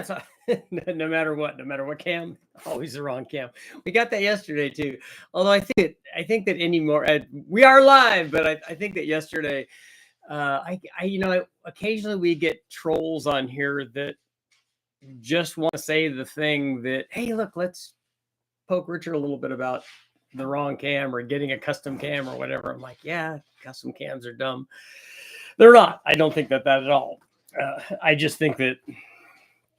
it's no matter what cam, always the wrong cam. We got that yesterday too. Although I think that anymore, we are live, but I think that yesterday, occasionally we get trolls on here that just want to say the thing that, hey, look, let's poke Richard a little bit about the wrong cam or getting a custom cam or whatever. I'm like, yeah, custom cams are dumb. They're not. I don't think that at all. I just think that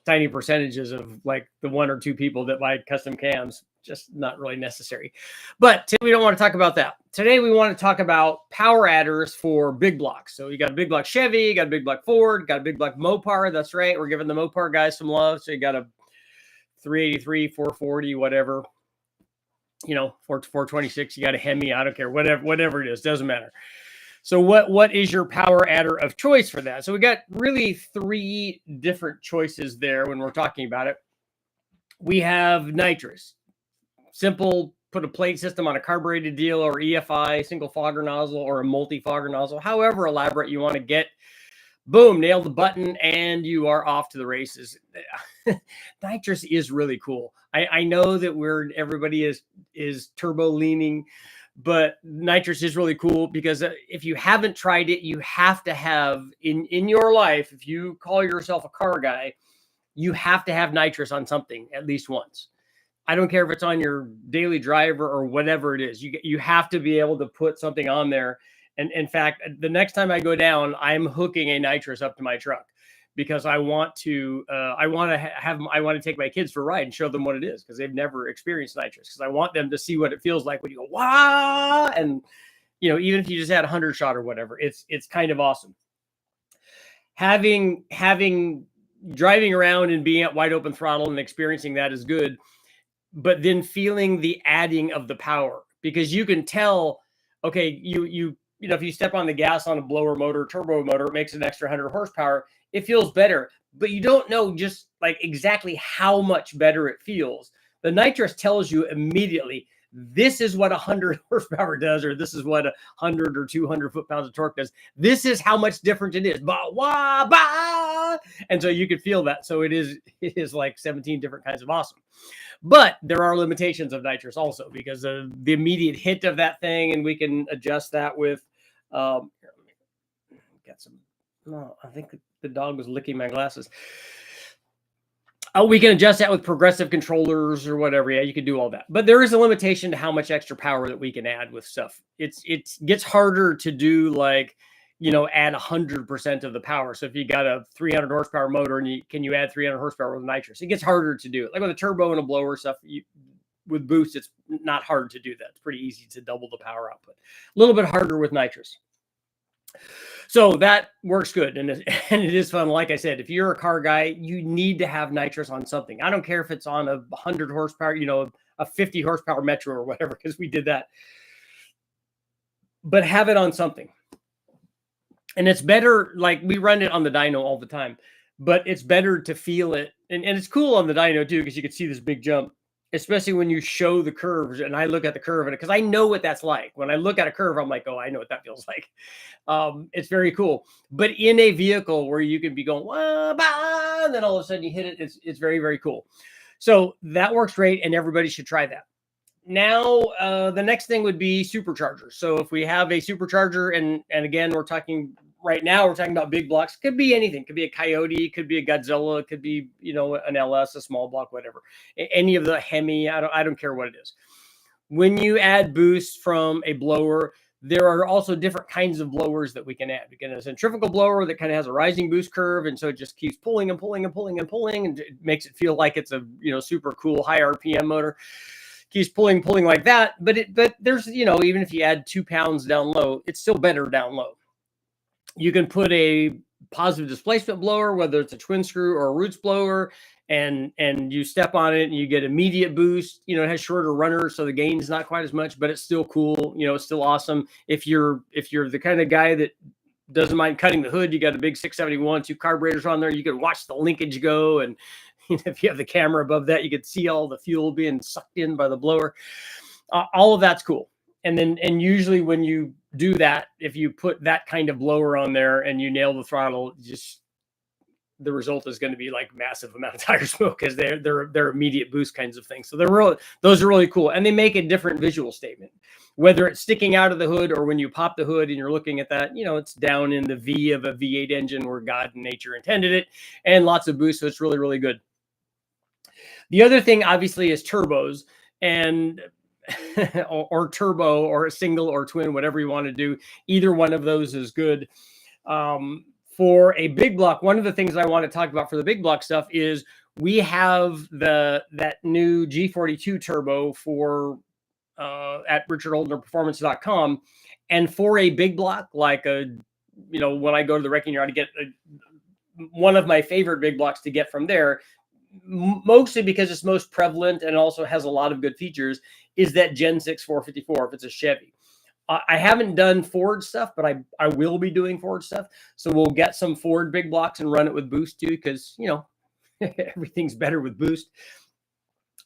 tiny percentages of like the 1 or 2 people that buy custom cams, just not really necessary. But today we don't want to talk about that. Today we want to talk about power adders for big blocks. So you got a big block Chevy, you got a big block Ford, got a big block Mopar. That's right. We're giving the Mopar guys some love. So you got a 383, 440, whatever, 426. You got a Hemi. I don't care. Whatever it is, doesn't matter. So what is your power adder of choice for that? So we got really 3 different choices there when we're talking about it. We have Nitrous. Simple, put a plate system on a carbureted deal or EFI, single fogger nozzle or a multi-fogger nozzle, however elaborate you want to get. Boom, nail the button, and you are off to the races. Nitrous is really cool. I know that everybody is turbo leaning, but Nitrous is really cool because if you haven't tried it, you have to have in your life, if you call yourself a car guy, you have to have Nitrous on something at least once. I don't care if it's on your daily driver or whatever it is. You have to be able to put something on there. And in fact, the next time I go down, I'm hooking a Nitrous up to my truck because I want to take my kids for a ride and show them what it is because they've never experienced Nitrous, because I want them to see what it feels like when you go, wow. And, even if you just had 100 shot or whatever, it's kind of awesome. Having driving around and being at wide open throttle and experiencing that is good, but then feeling the adding of the power, because you can tell, okay, if you step on the gas on a blower motor, turbo motor, it makes an extra 100 horsepower. It feels better, but you don't know just like exactly how much better it feels. The Nitrous tells you immediately, this is what 100 horsepower does, or this is what 100 or 200 foot-pounds of torque does. This is how much different it is. Bah, wah, bah! And so you can feel that. So it is like 17 different kinds of awesome. But there are limitations of Nitrous also because of the immediate hit of that thing, and we can adjust that with I think the dog was licking my glasses. We can adjust that with progressive controllers or whatever. Yeah, you can do all that. But there is a limitation to how much extra power that we can add with stuff. It gets harder to do like, add 100% of the power. So if you got a 300 horsepower motor and can you add 300 horsepower with Nitrous? It gets harder to do it. Like with a turbo and a blower stuff, with boost, it's not hard to do that. It's pretty easy to double the power output. A little bit harder with Nitrous. So that works good. And it is fun. Like I said, if you're a car guy, you need to have Nitrous on something. I don't care if it's on a 100 horsepower, a 50 horsepower Metro or whatever, because we did that. But have it on something. And it's better, like we run it on the dyno all the time, but it's better to feel it. And it's cool on the dyno too, because you can see this big jump, especially when you show the curves. And I look at the curve, and because I know what that's like. When I look at a curve, I'm like, oh, I know what that feels like. It's very cool. But in a vehicle where you can be going, wah, bah, and then all of a sudden you hit it, it's very, very cool. So that works great, and everybody should try that. Now, the next thing would be Superchargers. So if we have a Supercharger, and again, we're talking about big blocks. Could be anything. Could be a Coyote. Could be a Godzilla. Could be, an LS, a small block, whatever. Any of the Hemi. I don't care what it is. When you add boost from a blower, there are also different kinds of blowers that we can add. We can have a centrifugal blower that kind of has a rising boost curve, and so it just keeps pulling and pulling and pulling and pulling, and it makes it feel like it's a super cool high RPM motor. Keeps pulling like that, but there's, even if you add 2 pounds down low, it's still better down low. You can put a positive displacement blower, whether it's a twin screw or a roots blower, and you step on it and you get immediate boost. It has shorter runners, so the gain is not quite as much, but it's still cool. It's still awesome. If you're the kind of guy that doesn't mind cutting the hood, you got a big 671, 2 carburetors on there, you can watch the linkage go, and if you have the camera above that, you can see all the fuel being sucked in by the blower. All of that's cool. And usually when you do that, if you put that kind of blower on there and you nail the throttle, just the result is going to be like massive amount of tire smoke because they're immediate boost kinds of things. So those are really cool, and they make a different visual statement, whether it's sticking out of the hood or when you pop the hood and you're looking at that. It's down in the V of a V8 engine where God and nature intended it, and lots of boost. So it's really, really good. The other thing, obviously, is turbos, and or turbo or a single or twin, whatever you want to do. Either one of those is good. For a big block, one of the things I want to talk about for the big block stuff is we have that new G42 turbo for at richardoldnerperformance.com, and for a big block, like when I go to the wrecking yard to get one of my favorite big blocks to get from there, mostly because it's most prevalent and also has a lot of good features, is that Gen 6 454 if it's a Chevy. I haven't done Ford stuff, but I will be doing Ford stuff. So we'll get some Ford big blocks and run it with boost too, because everything's better with boost.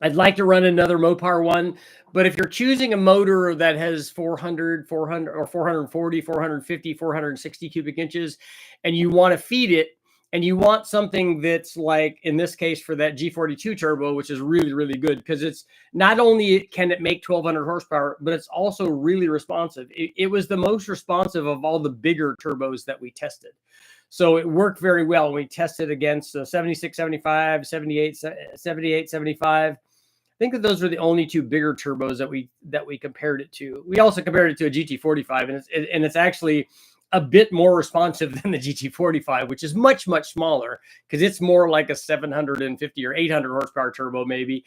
I'd like to run another Mopar one, but if you're choosing a motor that has 400 or 440, 450, 460 cubic inches, and you want to feed it, and you want something that's like, in this case, for that G42 turbo, which is really, really good, because it's not only can it make 1200 horsepower, but it's also really responsive. It was the most responsive of all the bigger turbos that we tested. So it worked very well. We tested against 76, 75, 78, 78, 75. I think that those were the only two bigger turbos that we compared it to. We also compared it to a GT45, and it's actually a bit more responsive than the GT45, which is much, much smaller, because it's more like a 750 or 800 horsepower turbo, maybe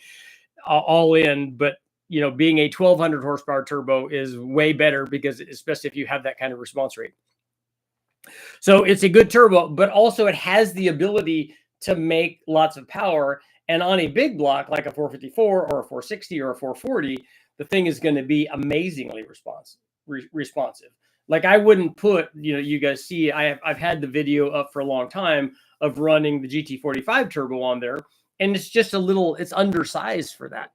all in. But, being a 1200 horsepower turbo is way better, because especially if you have that kind of response rate. So it's a good turbo, but also it has the ability to make lots of power. And on a big block, like a 454 or a 460 or a 440, the thing is going to be amazingly responsive. Like, I wouldn't put, you guys see, I've had the video up for a long time of running the GT45 turbo on there, and it's just it's undersized for that.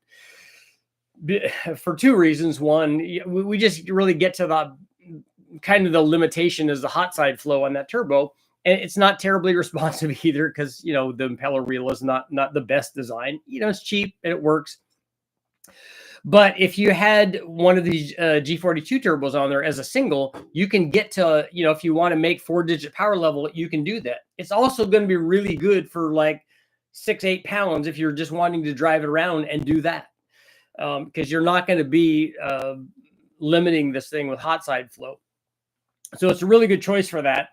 For two reasons. One, we just really get to the kind of the limitation is the hot side flow on that turbo, and it's not terribly responsive either, because, the impeller reel is not the best design. It's cheap and it works. But if you had one of these G42 turbos on there as a single, you can get to, if you want to make 4-digit power level, you can do that. It's also going to be really good for like 6-8 pounds if you're just wanting to drive it around and do that, because you're not going to be limiting this thing with hot side flow. So it's a really good choice for that.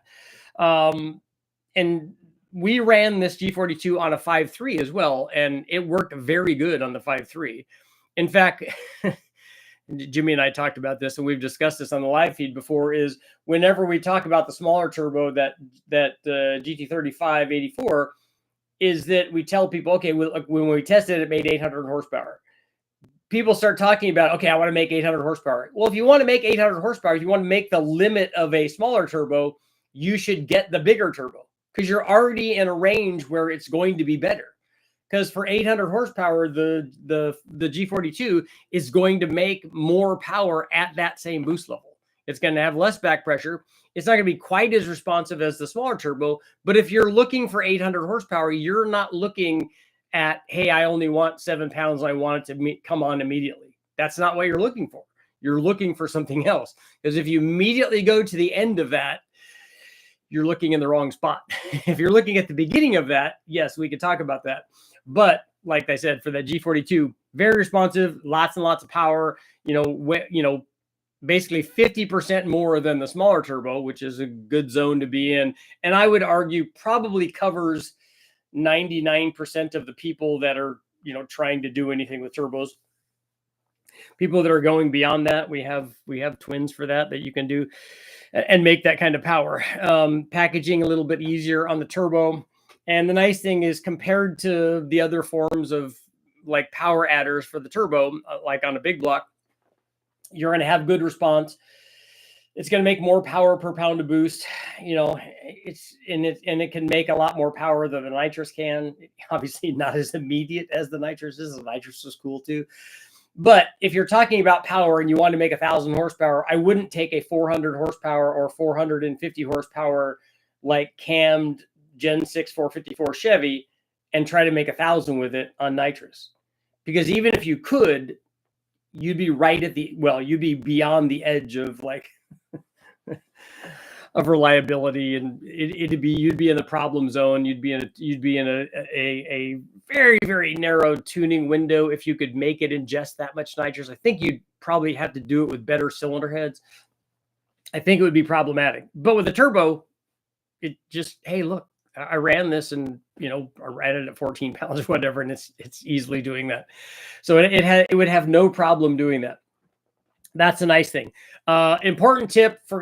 And we ran this G42 on a 5.3 as well, and it worked very good on the 5.3. In fact, Jimmy and I talked about this, and we've discussed this on the live feed before, is whenever we talk about the smaller turbo, that GT35 84, is that we tell people, okay, when we tested it, it made 800 horsepower. People start talking about, okay, I want to make 800 horsepower. Well, if you want to make 800 horsepower, if you want to make the limit of a smaller turbo, you should get the bigger turbo, because you're already in a range where it's going to be better. Because for 800 horsepower, the G42 is going to make more power at that same boost level. It's going to have less back pressure. It's not going to be quite as responsive as the smaller turbo. But if you're looking for 800 horsepower, you're not looking at, hey, I only want 7 pounds. I want it to come on immediately. That's not what you're looking for. You're looking for something else. Because if you immediately go to the end of that, you're looking in the wrong spot. If you're looking at the beginning of that, yes, we could talk about that. But like I said, for that G42, very responsive, lots and lots of power, basically 50% more than the smaller turbo, which is a good zone to be in. And I would argue probably covers 99% of the people that are, trying to do anything with turbos. People that are going beyond that, we have twins for that you can do and make that kind of power. Packaging a little bit easier on the turbo. And the nice thing is, compared to the other forms of like power adders for the turbo, like on a big block, you're going to have good response. It's going to make more power per pound of boost. It can make a lot more power than the Nitrous can. Obviously not as immediate as the Nitrous is. The Nitrous is cool too. But if you're talking about power and you want to make 1,000 horsepower, I wouldn't take a 400 horsepower or 450 horsepower like cammed Gen 6 454 Chevy and try to make 1,000 with it on nitrous. Because even if you could, you'd be right at the, well, you'd be beyond the edge of like of reliability, and you'd be in the problem zone. You'd be in a very, very narrow tuning window if you could make it ingest that much nitrous. I think you'd probably have to do it with better cylinder heads. I think it would be problematic. But with the turbo, it just, hey, look, I ran this, and I ran it at 14 pounds or whatever, and it's easily doing that. So it would have no problem doing that. That's a nice thing. Important tip for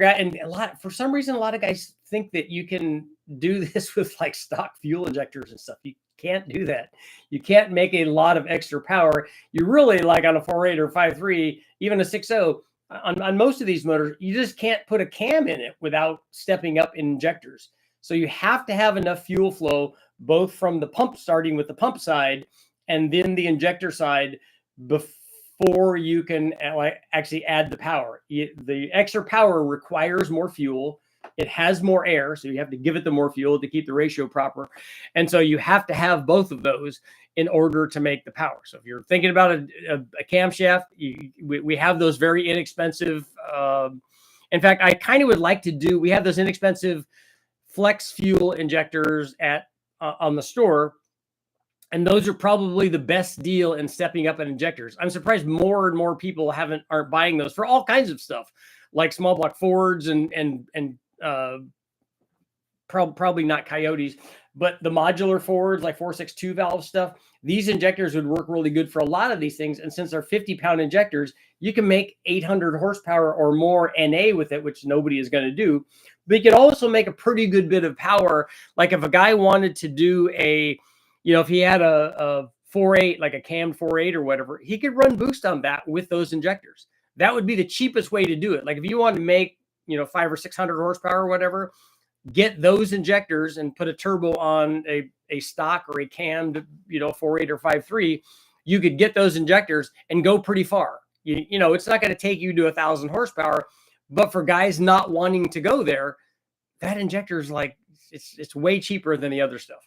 some reason, a lot of guys think that you can do this with like stock fuel injectors and stuff. You can't do that. You can't make a lot of extra power. You really, like on a 4.8 or 5.3, even a 6.0, on most of these motors, you just can't put a cam in it without stepping up in injectors. So you have to have enough fuel flow, both from the pump, starting with the pump side, and then the injector side, before you can actually add the power. The extra power requires more fuel. It has more air, so you have to give it the more fuel to keep the ratio proper. And so you have to have both of those in order to make the power. So if you're thinking about a camshaft, we have those very inexpensive. In fact, I kind of would like to do, we have those inexpensive flex fuel injectors on the store. And those are probably the best deal in stepping up in injectors. I'm surprised more and more people aren't buying those for all kinds of stuff, like small block Fords and probably not Coyotes, but the modular Fords, like 462 valve stuff. These injectors would work really good for a lot of these things. And since they're 50-pound injectors, you can make 800 horsepower or more NA with it, which nobody is going to do. But you could also make a pretty good bit of power. Like if a guy wanted to do if he had a 4.8, like a cammed 4.8 or whatever, he could run boost on that with those injectors. That would be the cheapest way to do it. Like if you want to make, 500 or 600 horsepower or whatever, get those injectors and put a turbo on a stock or a cammed, 4.8 or 5.3. You could get those injectors and go pretty far. It's not going to take you to 1,000 horsepower, but for guys not wanting to go there, that injector is like, it's way cheaper than the other stuff.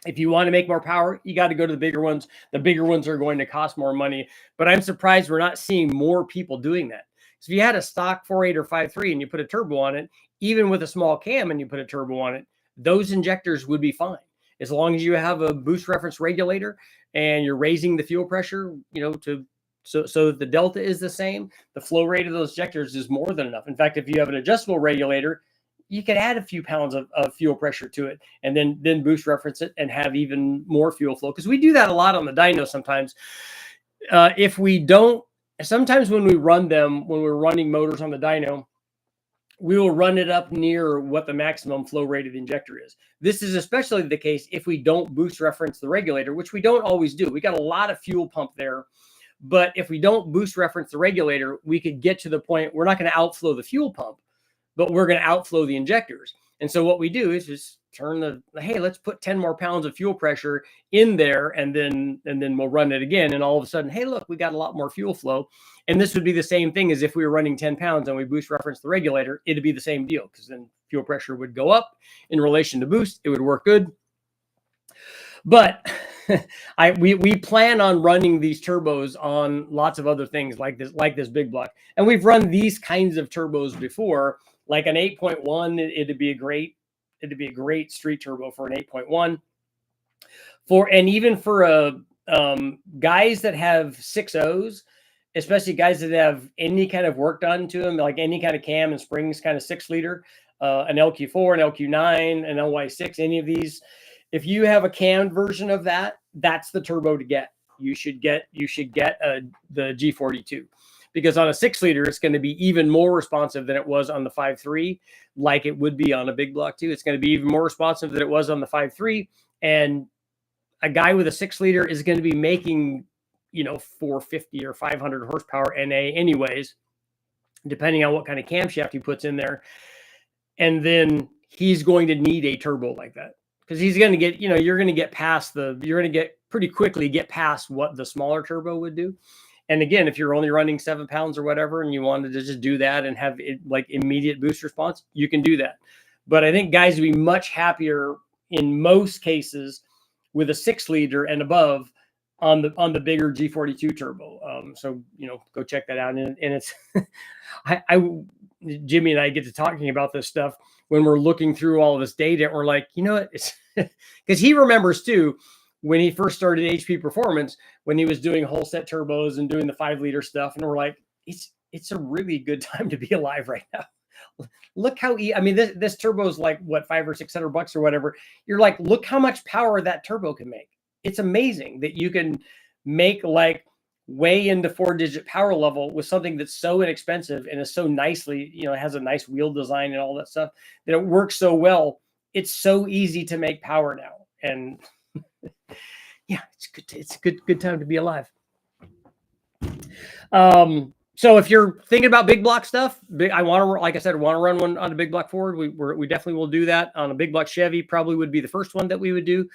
If you want to make more power, you got to go to the bigger ones. The bigger ones are going to cost more money, but I'm surprised we're not seeing more people doing that. So if you had a stock 4.8 or 5.3 and you put a turbo on it, even with a small cam and you put a turbo on it, those injectors would be fine. As long as you have a boost reference regulator and you're raising the fuel pressure, so that the delta is the same, the flow rate of those injectors is more than enough. In fact, if you have an adjustable regulator, you could add a few pounds of fuel pressure to it and then boost reference it and have even more fuel flow. Because we do that a lot on the dyno sometimes. If we don't, sometimes when we run them, when we're running motors on the dyno, we will run it up near what the maximum flow rate of the injector is. This is especially the case if we don't boost reference the regulator, which we don't always do. We got a lot of fuel pump there. But if we don't boost reference the regulator, we could get to the point we're not going to outflow the fuel pump, but we're going to outflow the injectors. And so what we do is just turn hey, let's put 10 more pounds of fuel pressure in there, and then we'll run it again. And all of a sudden, hey, look, we got a lot more fuel flow. And this would be the same thing as if we were running 10 pounds and we boost reference the regulator. It'd be the same deal, because then fuel pressure would go up in relation to boost. It would work good. But we plan on running these turbos on lots of other things like this big block. And we've run these kinds of turbos before, like an 8.1. It'd be a great street turbo for an 8.1. And even for guys that have 6.0s, especially guys that have any kind of work done to them, like any kind of cam and springs, kind of 6-liter, an LQ4, an LQ9, an LY6, any of these. If you have a cammed version of that, that's the turbo to get. You should get the G42, because on a 6-liter, it's going to be even more responsive than it was on the 5.3, like it would be on a big block 2. It's going to be even more responsive than it was on the 5.3. And a guy with a 6-liter is going to be making, 450 or 500 horsepower NA anyways, depending on what kind of camshaft he puts in there. And then he's going to need a turbo like that. Because he's going to get, you're going to pretty quickly get past what the smaller turbo would do. And again, if you're only running 7 pounds or whatever, and you wanted to just do that and have it like immediate boost response, you can do that. But I think guys would be much happier in most cases with a 6-liter and above on the bigger G42 turbo. So, you know, go check that out. And it's, Jimmy and I get to talking about this stuff when we're looking through all of this data. We're like, you know what? It's because he remembers too, when he first started HP Performance, when he was doing whole set turbos and doing the 5-liter stuff. And we're like, it's a really good time to be alive right now. Look how I mean, this turbo is like what, $500 or $600 or whatever. You're like, look how much power that turbo can make. It's amazing that you can make like way into 4-digit power level with something that's so inexpensive and is so nicely, you know, it has a nice wheel design and all that stuff, that it works so well. It's so easy to make power now. And yeah, it's good. It's a good time to be alive. So if you're thinking about big block stuff, I want to, like I said, want to run one on a big block Ford. We definitely will do that on a big block Chevy. Probably would be the first one that we would do,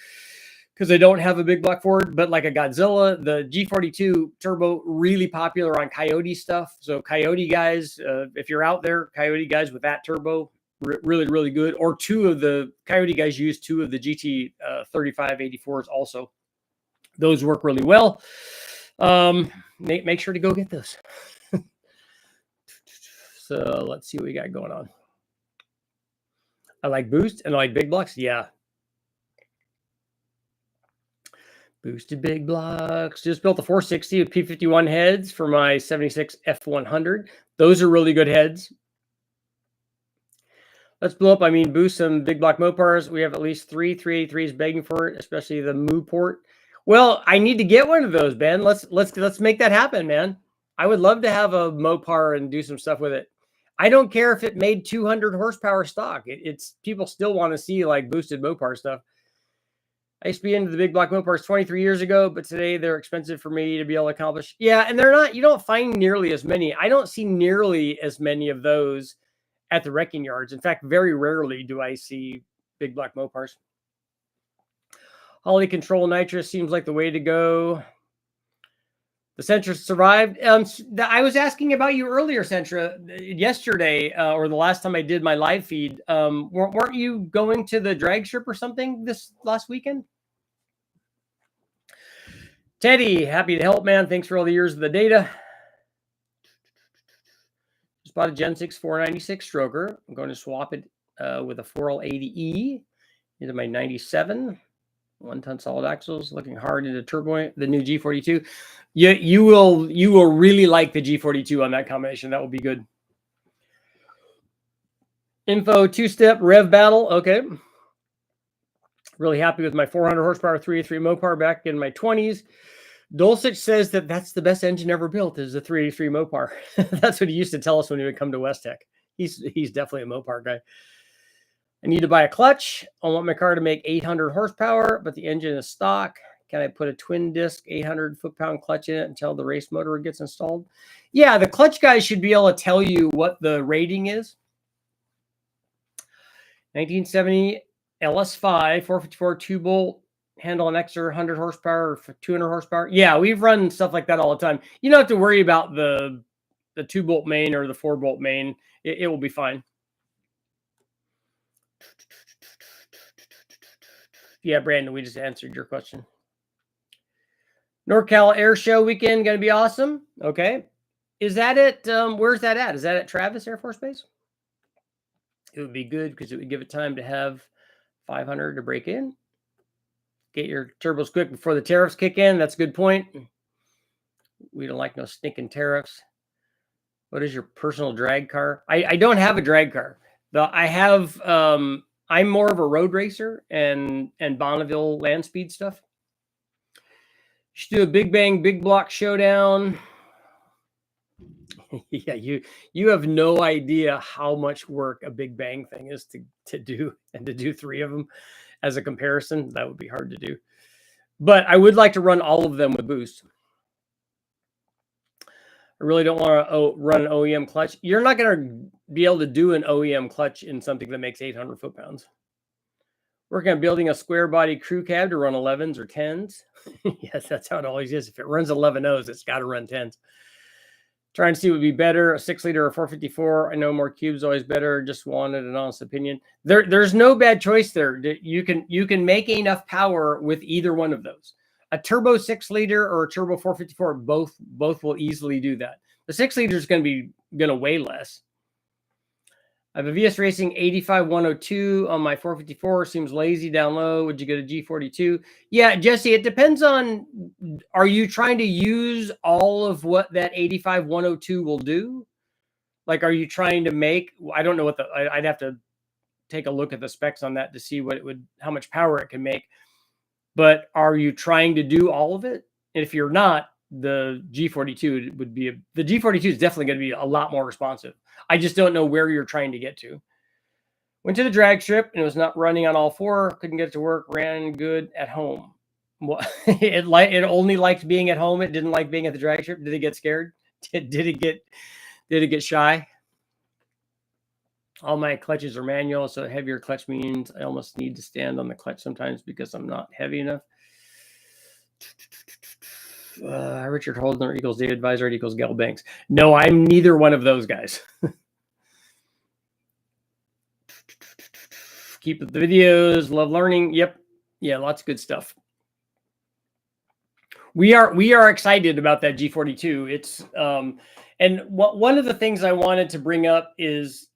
because they don't have a big block Ford. But like a Godzilla, the G42 turbo, really popular on Coyote stuff. So Coyote guys, if you're out there, Coyote guys with that turbo, really, really good. Or two of the Coyote guys use two of the GT 3584s also. Those work really well. Make sure to go get those. So let's see what we got going on. I like boost and I like big blocks. Yeah. Boosted big blocks. Just built a 460 with P51 heads for my 76 F100. Those are really good heads. Let's blow up. I mean, boost some big block Mopars. We have at least 3 383s begging for it, especially the Moo port. Well, I need to get one of those, Ben. Let's make that happen, man. I would love to have a Mopar and do some stuff with it. I don't care if it made 200 horsepower stock. It's people still want to see like boosted Mopar stuff. I used to be into the big block Mopars 23 years ago, but today they're expensive for me to be able to accomplish. Yeah, and they're not, you don't find nearly as many. I don't see nearly as many of those at the wrecking yards. In fact, very rarely do I see big block Mopars. Holly Control Nitrous seems like the way to go. The Sentra survived. I was asking about you earlier, Sentra, yesterday, or the last time I did my live feed. Weren't you going to the drag strip or something this last weekend? Teddy, happy to help, man. Thanks for all the years of the data. Just bought a Gen 6 496 stroker. I'm going to swap it with a 4L80E into my 97. 1-ton solid axles, looking hard into turbo, the new G42. You will really like the G42 on that combination. That will be good. Info 2-step rev battle. Okay. Really happy with my 400 horsepower 383 Mopar back in my 20s. Dulcich says that that's the best engine ever built is the 383 Mopar. That's what he used to tell us when he would come to West Tech. He's definitely a Mopar guy. I need to buy a clutch. I want my car to make 800 horsepower, but the engine is stock. Can I put a twin disc 800 foot-pound clutch in it until the race motor gets installed? Yeah, the clutch guys should be able to tell you what the rating is. 1970 LS5 454 2-bolt handle, an extra 100 horsepower or 200 horsepower. Yeah, we've run stuff like that all the time. You don't have to worry about the 2-bolt main or the 4-bolt main. It will be fine. Yeah, Brandon, we just answered your question. NorCal Air Show weekend going to be awesome. Okay. Is that it? Where's that at? Is that at Travis Air Force Base? It would be good because it would give it time to have 500 to break in. Get your turbos quick before the tariffs kick in. That's a good point. We don't like no stinking tariffs. What is your personal drag car? I don't have a drag car. I have... I'm more of a road racer and Bonneville land speed stuff. You should do a big bang, big block showdown. Yeah, you have no idea how much work a big bang thing is to do, and to do 3 of them as a comparison. That would be hard to do. But I would like to run all of them with boost. I really don't want to run an OEM clutch. You're not going to be able to do an OEM clutch in something that makes 800 foot-pounds. Working on building a square body crew cab to run 11s or 10s. Yes, that's how it always is. If it runs 11 O's, it's got to run 10s. Trying to see what would be better, a 6-liter or 454. I know more cubes always better. Just wanted an honest opinion. There's no bad choice there. You can make enough power with either one of those. A turbo 6-liter or a turbo 454, both will easily do that. The 6-liter is going to weigh less. I have a VS Racing 85102 on my 454. Seems lazy down low. Would you get a G42? Yeah, Jesse, it depends on, are you trying to use all of what that 85102 will do? Like, are you trying to make, I don't know what I'd have to take a look at the specs on that to see what it would, how much power it can make. But are you trying to do all of it? And if you're not, the G42 would be, the G42 is definitely going to be a lot more responsive. I just don't know where you're trying to get to. Went to the drag strip and it was not running on all four. Couldn't get it to work. Ran good at home. Well, it only liked being at home. It didn't like being at the drag strip. Did it get scared? Did it get shy? All my clutches are manual, so heavier clutch means I almost need to stand on the clutch sometimes because I'm not heavy enough. Richard Holdner equals David Visor equals Gel Banks. No, I'm neither one of those guys. Keep the videos. Love learning. Yep. Yeah, lots of good stuff. We are excited about that G42. It's and one of the things I wanted to bring up is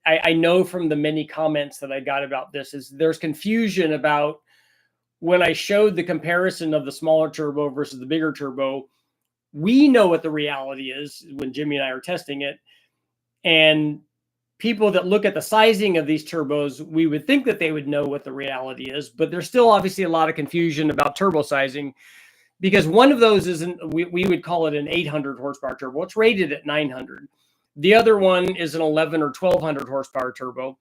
I know from the many comments that I got about this is there's confusion about when I showed the comparison of the smaller turbo versus the bigger turbo. We know what the reality is when Jimmy and I are testing it. And people that look at the sizing of these turbos, we would think that they would know what the reality is, but there's still obviously a lot of confusion about turbo sizing because one of those isn't, we would call it an 800 horsepower turbo. It's rated at 900. The other one is an 11 or 1200 horsepower turbo.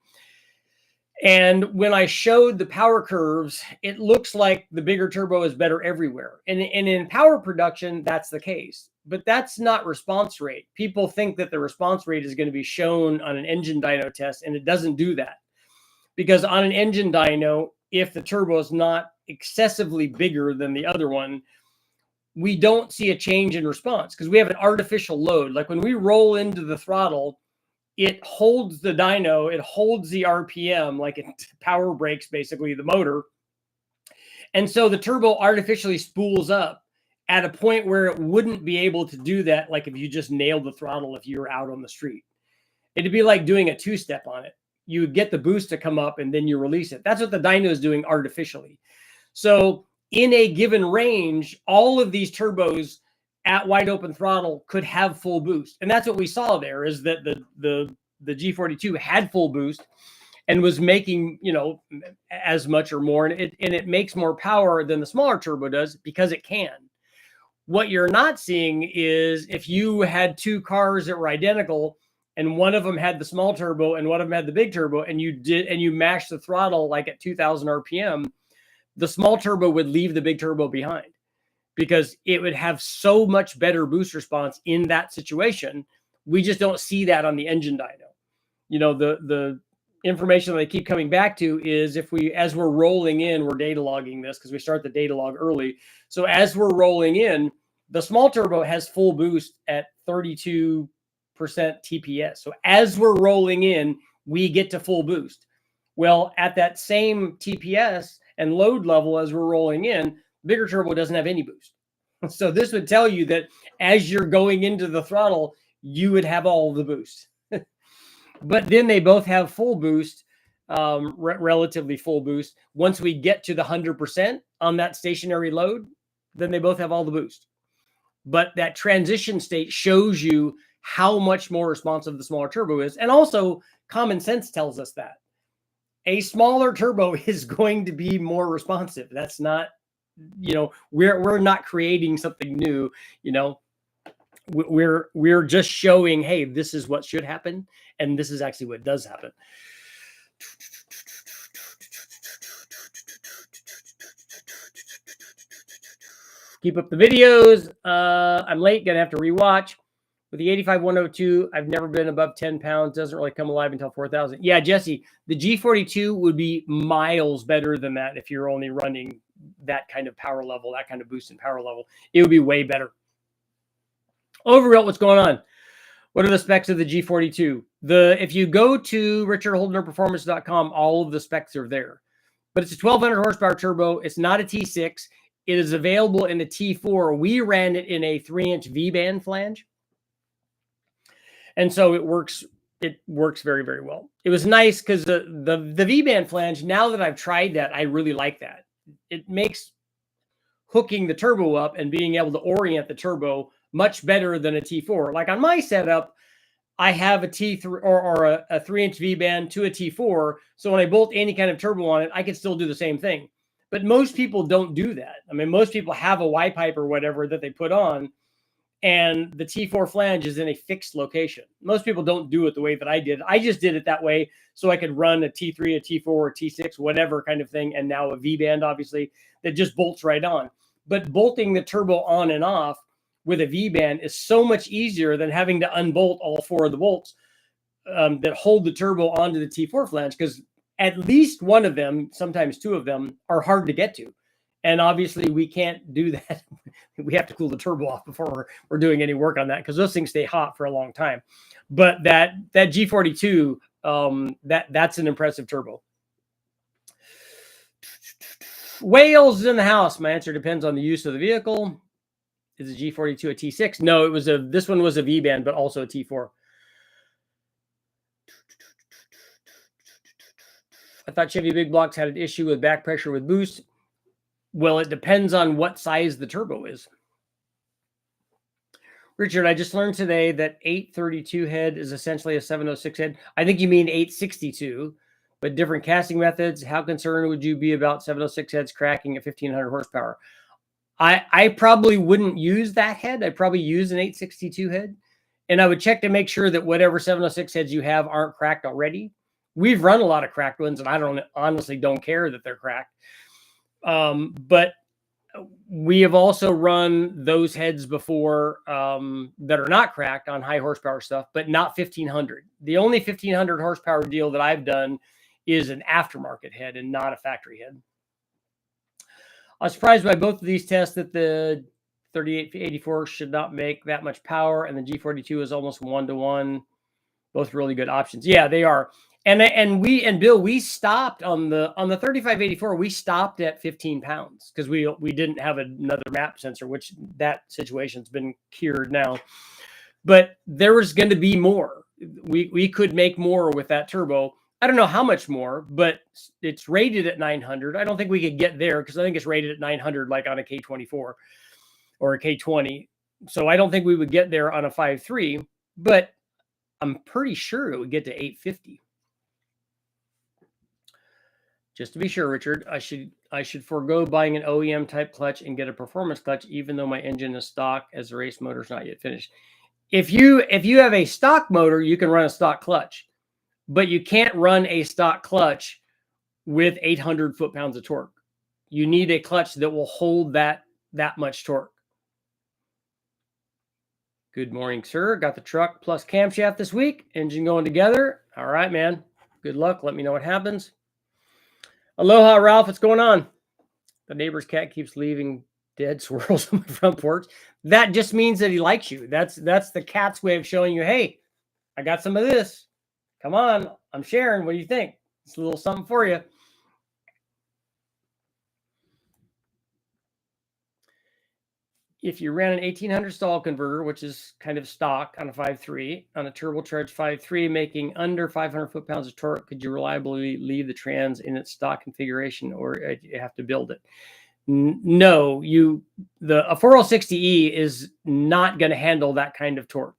And when I showed the power curves, it looks like the bigger turbo is better everywhere. And in power production, that's the case. But that's not response rate. People think that the response rate is going to be shown on an engine dyno test, and it doesn't do that. Because on an engine dyno, if the turbo is not excessively bigger than the other one, we don't see a change in response because we have an artificial load. Like when we roll into the throttle, it holds the dyno, it holds the RPM, like it power brakes basically the motor. And so the turbo artificially spools up at a point where it wouldn't be able to do that, like if you just nailed the throttle if you were out on the street. It'd be like doing a two-step on it. You would get the boost to come up and then you release it. That's what the dyno is doing artificially. So in a given range, all of these turbos at wide open throttle could have full boost. And that's what we saw there is that the G42 had full boost and was making, you know, as much or more. And it makes more power than the smaller turbo does because it can. What you're not seeing is if you had two cars that were identical and one of them had the small turbo and one of them had the big turbo and you mashed the throttle like at 2000 RPM, the small turbo would leave the big turbo behind, because it would have so much better boost response in that situation. We just don't see that on the engine dyno. You know, the information that I keep coming back to is as we're rolling in, we're data logging this because we start the data log early. So as we're rolling in, the small turbo has full boost at 32% TPS. So as we're rolling in, we get to full boost. Well, at that same TPS and load level as we're rolling in, bigger turbo doesn't have any boost. So this would tell you that as you're going into the throttle, you would have all the boost. But then they both have full boost, relatively full boost. Once we get to the 100% on that stationary load, then they both have all the boost. But that transition state shows you how much more responsive the smaller turbo is. And also common sense tells us that a smaller turbo is going to be more responsive. That's not, you know, we're not creating something new, you know, we're just showing, hey, this is what should happen. And this is actually what does happen. Keep up the videos. I'm late, gonna have to rewatch. With the 85102, I've never been above 10 pounds. Doesn't really come alive until 4,000. Yeah, Jesse, the G42 would be miles better than that if you're only running that kind of power level, that kind of boost in power level. It would be way better. Overall, what's going on? What are the specs of the G42? If you go to richardholdenerperformance.com, all of the specs are there. But it's a 1200 horsepower turbo. It's not a T6. It is available in a T4. We ran it in a 3-inch V-band flange. And so it works very, very well. It was nice because the V-band flange, now that I've tried that, I really like that. It makes hooking the turbo up and being able to orient the turbo much better than a T4. Like on my setup, I have a T3 or a 3-inch V-band to a T4. So when I bolt any kind of turbo on it, I can still do the same thing. But most people don't do that. I mean, most people have a Y-pipe or whatever that they put on, and the T4 flange is in a fixed location. Most people don't do it the way that I did. I just did it that way so I could run a T3, a T4, a T6, whatever kind of thing, and now a V-band, obviously, that just bolts right on. But bolting the turbo on and off with a V-band is so much easier than having to unbolt all 4 of the bolts that hold the turbo onto the T4 flange, because at least one of them, sometimes 2 of them, are hard to get to. And obviously we can't do that. We have to cool the turbo off before we're doing any work on that, because those things stay hot for a long time. But that G42, that's an impressive turbo. Whales in the house. My answer depends on the use of the vehicle. Is a G42 a T6? No, this one was a V-band, but also a T4. I thought Chevy big blocks had an issue with back pressure with boost. Well, it depends on what size the turbo is. Richard, I just learned today that 832 head is essentially a 706 head. I think you mean 862, but different casting methods. How concerned would you be about 706 heads cracking at 1500 horsepower? I probably wouldn't use that head. I'd probably use an 862 head, and I would check to make sure that whatever 706 heads you have aren't cracked already. We've run a lot of cracked ones, and I honestly don't care that they're cracked. But we have also run those heads before that are not cracked on high horsepower stuff, but not 1500. The only 1500 horsepower deal that I've done is an aftermarket head and not a factory head. I was surprised by both of these tests that the 3884 should not make that much power, and the G42 is almost 1-to-1. Both really good options. Yeah, they are. And Bill, we stopped on the 3584. We stopped at 15 pounds because we didn't have another map sensor, which that situation's been cured now. But there was going to be more. We could make more with that turbo. I don't know how much more, but it's rated at 900. I don't think we could get there because I think it's rated at 900, like on a K24 or a K20. So I don't think we would get there on a 5.3, but I'm pretty sure it would get to 850. Just to be sure, Richard, I should forego buying an OEM type clutch and get a performance clutch, even though my engine is stock as the race motor is not yet finished. If you have a stock motor, you can run a stock clutch, but you can't run a stock clutch with 800 foot-pounds of torque. You need a clutch that will hold that much torque. Good morning, sir. Got the truck plus camshaft this week. Engine going together. All right, man. Good luck. Let me know what happens. Aloha, Ralph. What's going on? The neighbor's cat keeps leaving dead swirls on my front porch. That just means that he likes you. That's the cat's way of showing you, hey, I got some of this. Come on. I'm sharing. What do you think? It's a little something for you. If you ran an 1800 stall converter, which is kind of stock on a 5.3, on a turbocharged 5.3, making under 500 foot-pounds of torque, could you reliably leave the trans in its stock configuration, or you have to build it? No, a 4060E is not going to handle that kind of torque.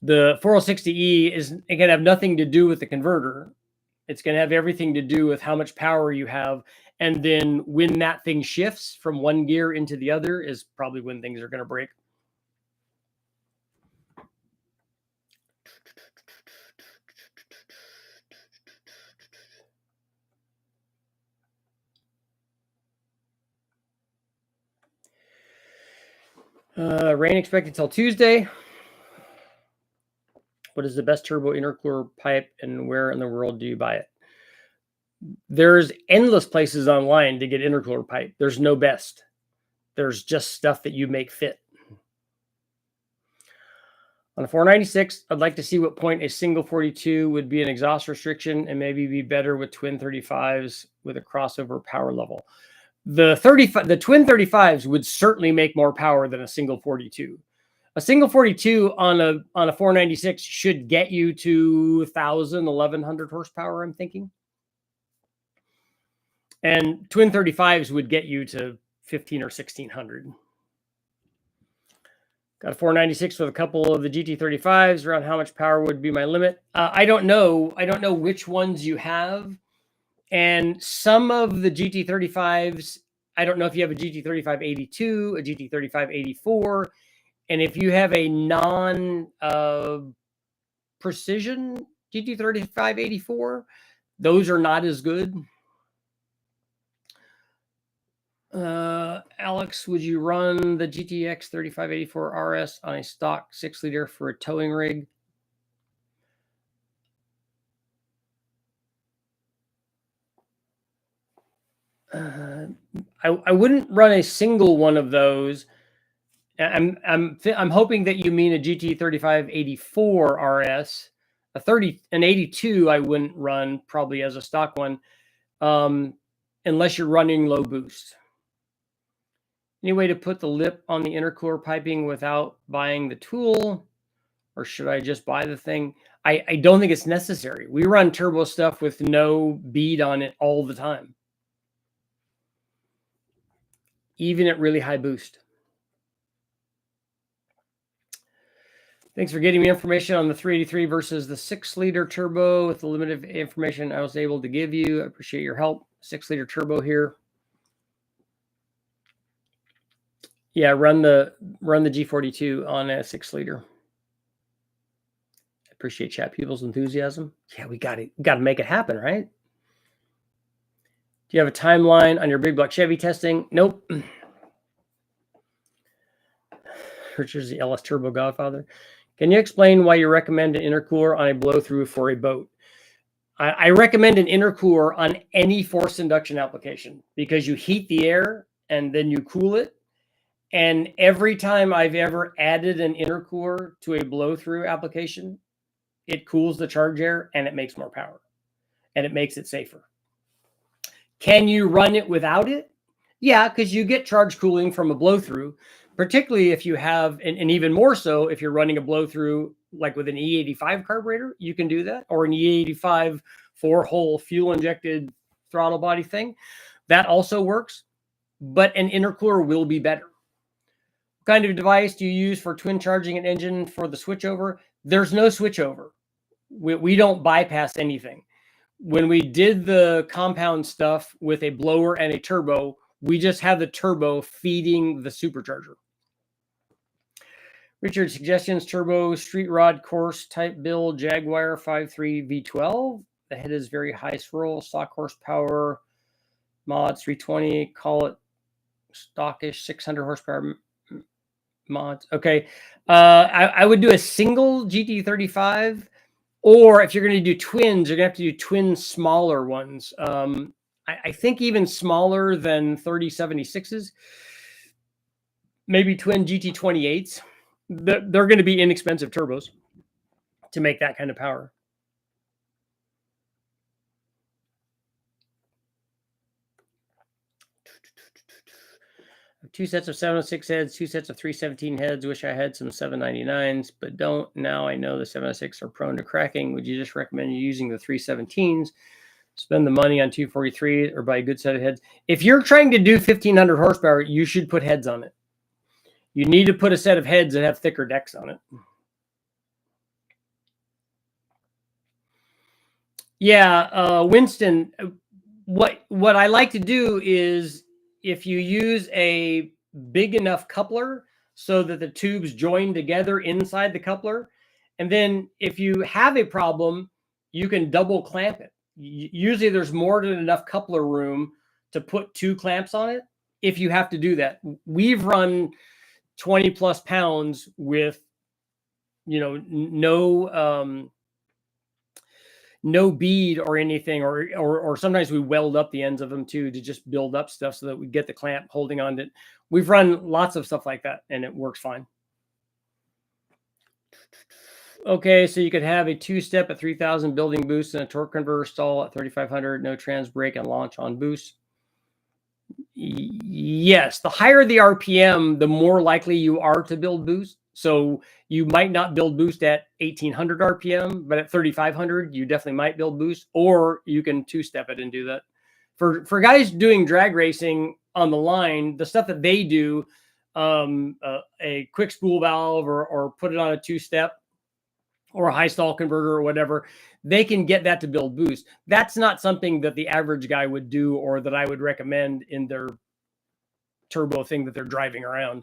The 4060E is going to have nothing to do with the converter. It's going to have everything to do with how much power you have. And then when that thing shifts from one gear into the other is probably when things are going to break. Rain expected till Tuesday. What is the best turbo intercooler pipe and where in the world do you buy it? There's endless places online to get intercooler pipe. There's no best. There's just stuff that you make fit. On a 496, I'd like to see what point a single 42 would be an exhaust restriction and maybe be better with twin 35s with a crossover power level. The twin 35s would certainly make more power than a single 42. A single 42 on a 496 should get you to 1,000, 1,100 horsepower, I'm thinking. And twin 35s would get you to 1,500 or 1,600. Got a 496 with a couple of the GT35s. Around how much power would be my limit? I don't know. I don't know which ones you have. And some of the GT35s, I don't know if you have a GT3582, a GT3584. And if you have a non-precision GT3584, those are not as good. Alex, would you run the GTX 3584 RS on a stock 6-liter for a towing rig? I wouldn't run a single one of those. I'm hoping that you mean a GT 3584 RS. An 82 I wouldn't run probably as a stock one, unless you're running low boost. Any way to put the lip on the intercooler piping without buying the tool? Or should I just buy the thing? I don't think it's necessary. We run turbo stuff with no bead on it all the time, even at really high boost. Thanks for getting me information on the 383 versus the 6-liter turbo with the limited information I was able to give you. I appreciate your help. 6-liter turbo here. Yeah, run the G42 on a 6-liter. Appreciate chat people's enthusiasm. Yeah, we got to make it happen, right? Do you have a timeline on your big block Chevy testing? Nope. Richard's the LS Turbo Godfather. Can you explain why you recommend an intercooler on a blow-through for a boat? I recommend an intercooler on any forced induction application because you heat the air and then you cool it. And every time I've ever added an intercooler to a blow-through application, it cools the charge air and it makes more power and it makes it safer. Can you run it without it? Yeah, because you get charge cooling from a blow-through, particularly if you have, and even more so if you're running a blow-through like with an E85 carburetor, you can do that, or an E85 4-hole fuel-injected throttle body thing. That also works, but an intercooler will be better. What kind of device do you use for twin charging an engine for the switchover? There's no switchover. We don't bypass anything. When we did the compound stuff with a blower and a turbo, we just have the turbo feeding the supercharger. Richard, suggestions: turbo, street rod, course type build, Jaguar 5.3 V12. The head is very high swirl, stock horsepower, mods 320, call it stockish 600 horsepower mods. Okay. I would do a single GT35, or if you're going to do twins, you're going to have to do twin smaller ones. I think even smaller than 3076s, maybe twin GT28s. They're going to be inexpensive turbos to make that kind of power. Two sets of 706 heads, two sets of 317 heads. Wish I had some 799s, but don't. Now I know the 706 are prone to cracking. Would you just recommend you using the 317s? Spend the money on 243 or buy a good set of heads. If you're trying to do 1,500 horsepower, you should put heads on it. You need to put a set of heads that have thicker decks on it. Yeah, Winston, what I like to do is if you use a big enough coupler so that the tubes join together inside the coupler, and then if you have a problem, you can double clamp it. Usually there's more than enough coupler room to put 2 clamps on it if you have to do that. We've run 20 plus pounds with, no bead or anything, or sometimes we weld up the ends of them too to just build up stuff so that we get the clamp holding on to it. We've run lots of stuff like that and it works fine. Okay, so you could have a two-step at 3,000 building boost and a torque converter stall at 3,500, no trans brake and launch on boost. Yes, the higher the RPM, the more likely you are to build boost. So you might not build boost at 1,800 RPM, but at 3,500, you definitely might build boost, or you can two-step it and do that. For guys doing drag racing on the line, the stuff that they do, a quick spool valve or put it on a two-step or a high stall converter or whatever, they can get that to build boost. That's not something that the average guy would do or that I would recommend in their turbo thing that they're driving around.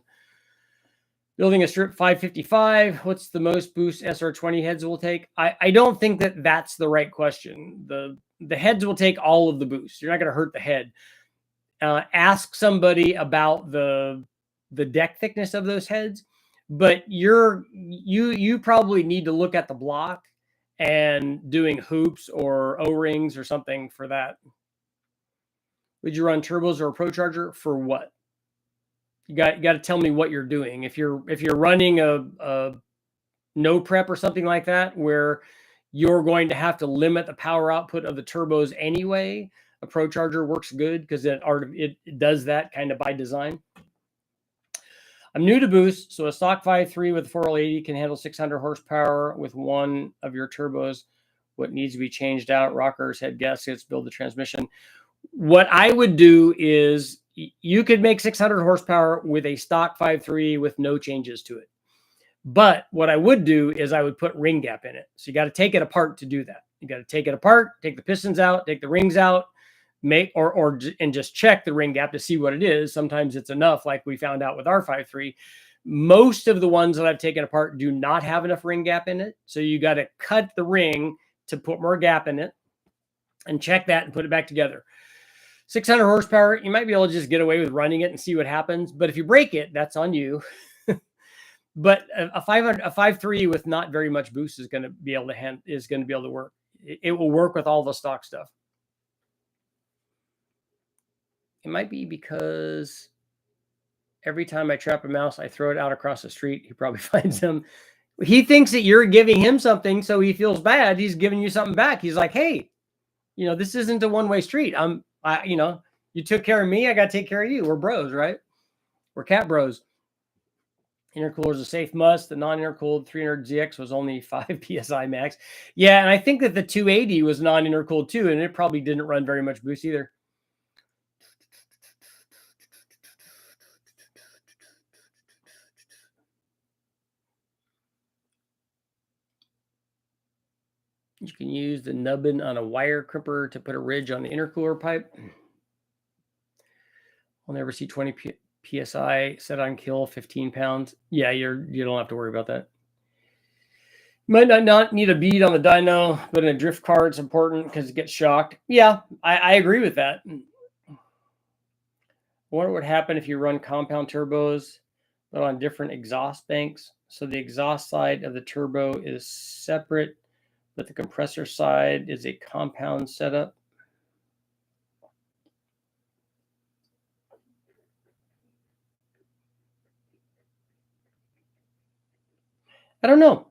Building a strip 555, what's the most boost SR20 heads will take? I don't think that that's the right question. The heads will take all of the boost. You're not going to hurt the head. Ask somebody about the deck thickness of those heads, but you probably need to look at the block and doing hoops or O-rings or something for that. Would you run turbos or a Procharger for what? You got to tell me what you're doing. If you're running a no prep or something like that, where you're going to have to limit the power output of the turbos anyway, a Procharger works good because it does that kind of by design. I'm new to boost, so a stock 5.3 with 4L80 can handle 600 horsepower with one of your turbos. What needs to be changed out? Rockers, head gaskets, build the transmission. What I would do is you could make 600 horsepower with a stock 5.3 with no changes to it. But what I would do is I would put ring gap in it. So you got to take it apart to do that. You got to take it apart, take the pistons out, take the rings out, and just check the ring gap to see what it is. Sometimes it's enough, like we found out with our 5.3. Most of the ones that I've taken apart do not have enough ring gap in it. So you got to cut the ring to put more gap in it and check that and put it back together. 600 horsepower, you might be able to just get away with running it and see what happens. But if you break it, that's on you. But a 5.3 with not very much boost is going to be able to work. It will work with all the stock stuff. It might be because every time I trap a mouse, I throw it out across the street. He probably finds them. He thinks that you're giving him something, so he feels bad. He's giving you something back. He's like, hey, this isn't a one-way street. You took care of me. I got to take care of you. We're bros, right? We're cat bros. Intercooler is a safe must. The non-intercooled 300ZX was only 5 PSI max. Yeah, and I think that the 280 was non-intercooled too, and it probably didn't run very much boost either. You can use the nubbin on a wire crimper to put a ridge on the intercooler pipe. I'll never see 20 PSI set on kill, 15 pounds. Yeah, you don't have to worry about that. You might not need a bead on the dyno, but in a drift car, it's important because it gets shocked. Yeah, I agree with that. I wonder what would happen if you run compound turbos, but on different exhaust banks. So the exhaust side of the turbo is separate, but the compressor side is a compound setup. I don't know.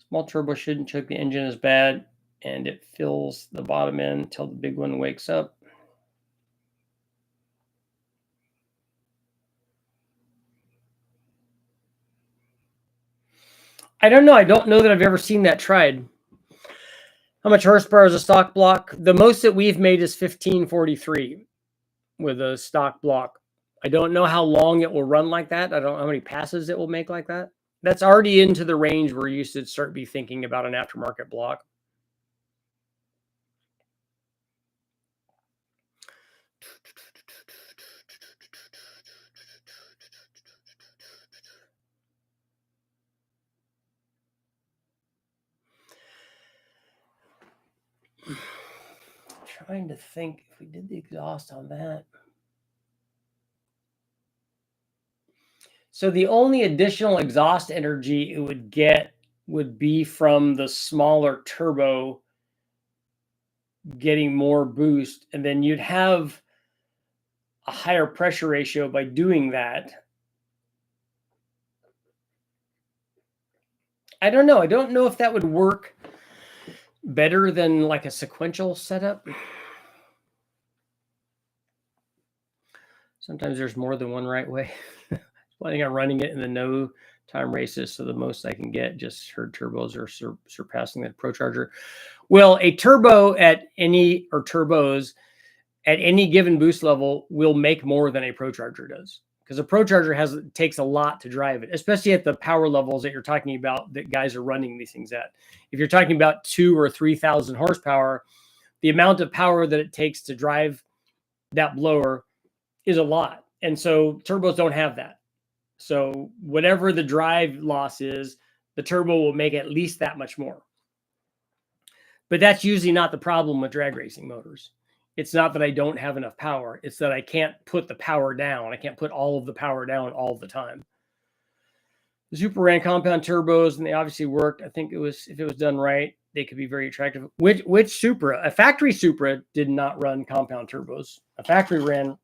Small turbo shouldn't choke the engine as bad, and it fills the bottom end until the big one wakes up. I don't know. I don't know that I've ever seen that tried. How much horsepower is a stock block? The most that we've made is 1543 with a stock block. I don't know how long it will run like that. I don't know how many passes it will make like that. That's already into the range where you should start be thinking about an aftermarket block. Trying to think if we did the exhaust on that. So the only additional exhaust energy it would get would be from the smaller turbo getting more boost, and then you'd have a higher pressure ratio by doing that. I don't know. I don't know if that would work better than like a sequential setup. Sometimes there's more than one right way. Planning on running it in the no time races, so the most I can get just herd turbos are surpassing that Procharger. Well, a turbo at any, or turbos at any given boost level will make more than a Procharger does, because a Procharger takes a lot to drive it, especially at the power levels that you're talking about that guys are running these things at. If you're talking about 2,000 or 3,000 horsepower, the amount of power that it takes to drive that blower is a lot. And so turbos don't have that. So whatever the drive loss is, the turbo will make at least that much more. But that's usually not the problem with drag racing motors. It's not that I don't have enough power. It's that I can't put the power down. I can't put all of the power down all the time. The Super ran compound turbos, and they obviously worked. I think if it was done right, they could be very attractive. Which Supra? A factory Supra did not run compound turbos. A factory ran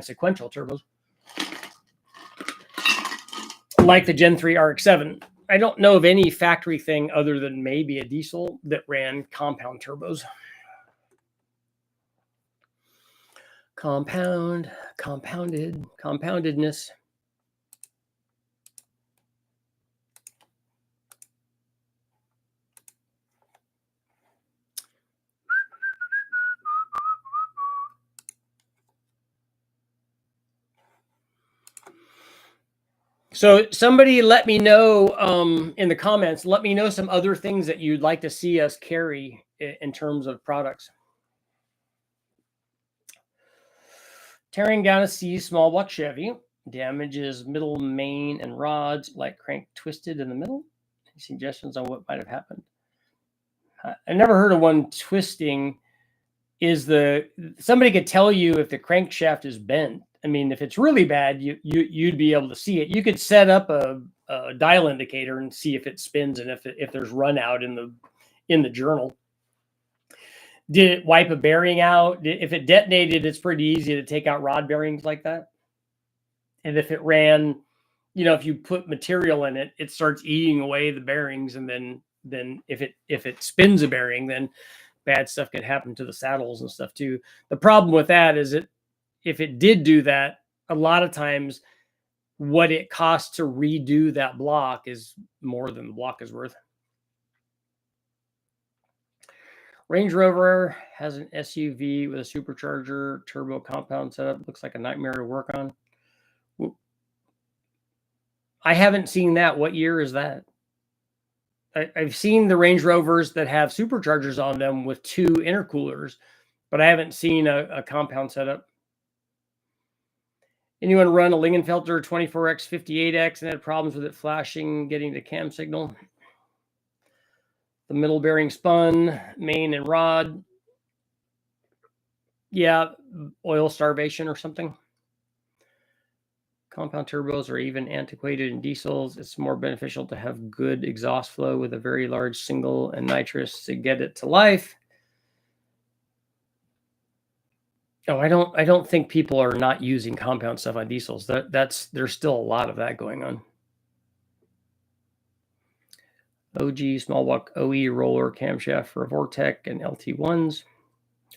sequential turbos, like the Gen 3 RX-7. I don't know of any factory thing other than maybe a diesel that ran compound turbos. Compoundedness. So somebody let me know in the comments, let me know some other things that you'd like to see us carry in terms of products. Tearing down a C small block Chevy damages middle main and rods, like crank twisted in the middle. Any suggestions on what might have happened? I never heard of one twisting. Somebody could tell you if the crankshaft is bent. I mean, if it's really bad, you'd be able to see it. You could set up a dial indicator and see if it spins and if there's run out in the journal. Did it wipe a bearing out? If it detonated, it's pretty easy to take out rod bearings like that. And if it ran, if you put material in it, it starts eating away the bearings. And then if it spins a bearing, then bad stuff could happen to the saddles and stuff too. The problem with that is if it did do that, a lot of times what it costs to redo that block is more than the block is worth. Range Rover has an SUV with a supercharger turbo compound setup. Looks like a nightmare to work on. I haven't seen that. What year is that? I've seen the Range Rovers that have superchargers on them with 2 intercoolers, but I haven't seen a compound setup. Anyone run a Lingenfelter 24X 58X and had problems with it flashing, getting the cam signal? The middle bearing spun, main and rod. Yeah, oil starvation or something. Compound turbos are even antiquated in diesels. It's more beneficial to have good exhaust flow with a very large single and nitrous to get it to life. Oh, I don't think people are not using compound stuff on diesels. There's still a lot of that going on. OG small block OE roller camshaft for Vortec and LT1s.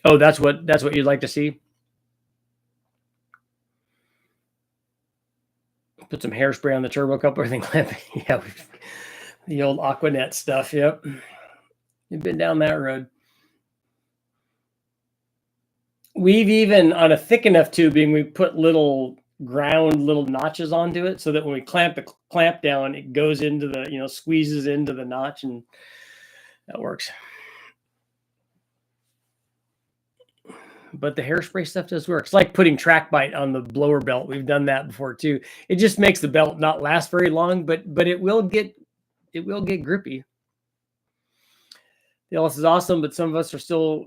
Oh, that's what you'd like to see. Put some hairspray on the turbo coupler thing. Yeah, the old Aquanet stuff. Yep, you've been down that road. We've even, on a thick enough tubing, we put little notches onto it so that when we clamp the clamp down, it goes into the, squeezes into the notch, and that works. But the hairspray stuff does work. It's like putting track bite on the blower belt. We've done that before too. It just makes the belt not last very long, but it will get grippy. The LS is awesome, but some of us are still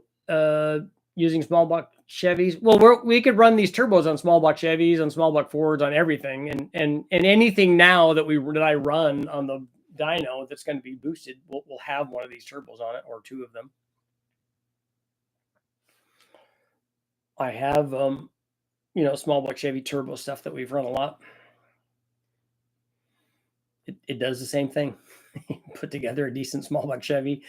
using small block Chevys. Well, we could run these turbos on small block Chevys, on small block Fords, on everything, and anything now that I run on the dyno that's going to be boosted will have one of these turbos on it, or 2 of them. I have small block Chevy turbo stuff that we've run a lot. It does the same thing. put together a decent small block Chevy,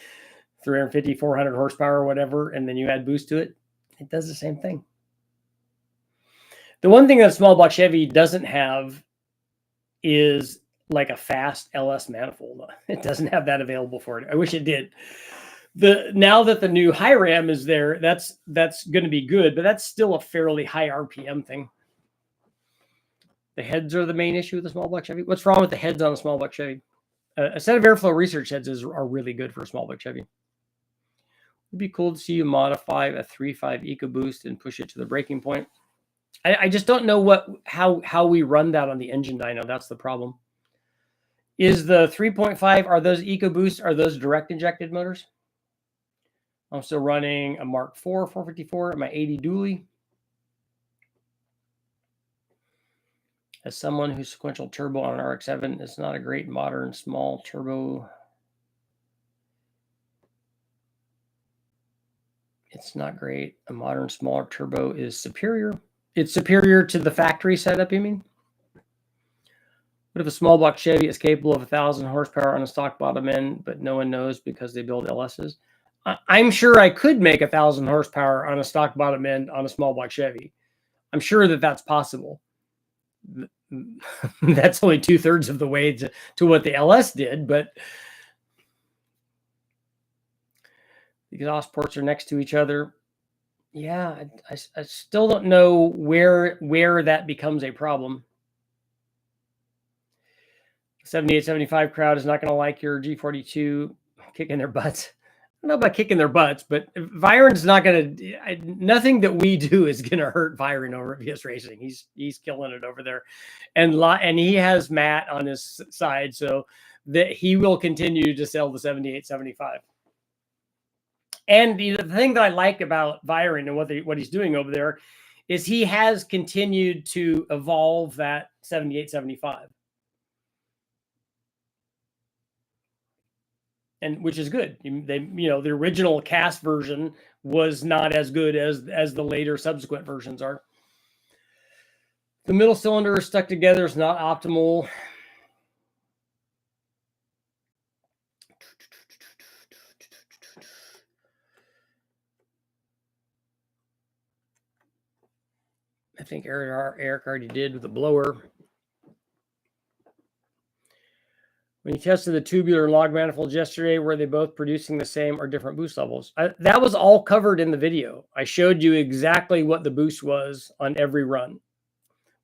350, 400 horsepower or whatever, and then you add boost to it, it does the same thing. The one thing that a small block Chevy doesn't have is like a fast LS manifold. It doesn't have that available for it. I wish it did. Now that the new high ram is there, that's going to be good, but that's still a fairly high RPM thing. The heads are the main issue with the small block Chevy. What's wrong with the heads on a small block Chevy? A set of airflow research heads are really good for a small block Chevy. It'd be cool to see you modify a 3.5 EcoBoost and push it to the breaking point. I just don't know how we run that on the engine dyno. That's the problem. Is the 3.5, are those EcoBoosts, are those direct injected motors? I'm still running a Mark IV 454 at my 80 dually. As someone who's sequential turbo on an RX-7, it's not a great modern small turbo. It's not great. A modern smaller turbo is superior. It's superior to the factory setup, you mean? What if a small block Chevy is capable of 1,000 horsepower on a stock bottom end, but no one knows because they build LSs? I'm sure I could make 1,000 horsepower on a stock bottom end on a small block Chevy. I'm sure that that's possible. That's only 2/3 of the way to what the LS did, but the exhaust ports are next to each other. Yeah, I still don't know where that becomes a problem. 7875 crowd is not going to like your G42 kicking their butts. I don't know about kicking their butts, but Viren's not going to. Nothing that we do is going to hurt Viren over at VS Racing. He's killing it over there, and he has Matt on his side, so that he will continue to sell the 7875. And the thing that I like about Viren and what he's doing over there is he has continued to evolve that 7875. And which is good. The original cast version was not as good as the later subsequent versions are. The middle cylinder stuck together is not optimal. I think Eric already did with the blower. When you tested the tubular and log manifolds yesterday, were they both producing the same or different boost levels? That was all covered in the video. I showed you exactly what the boost was on every run.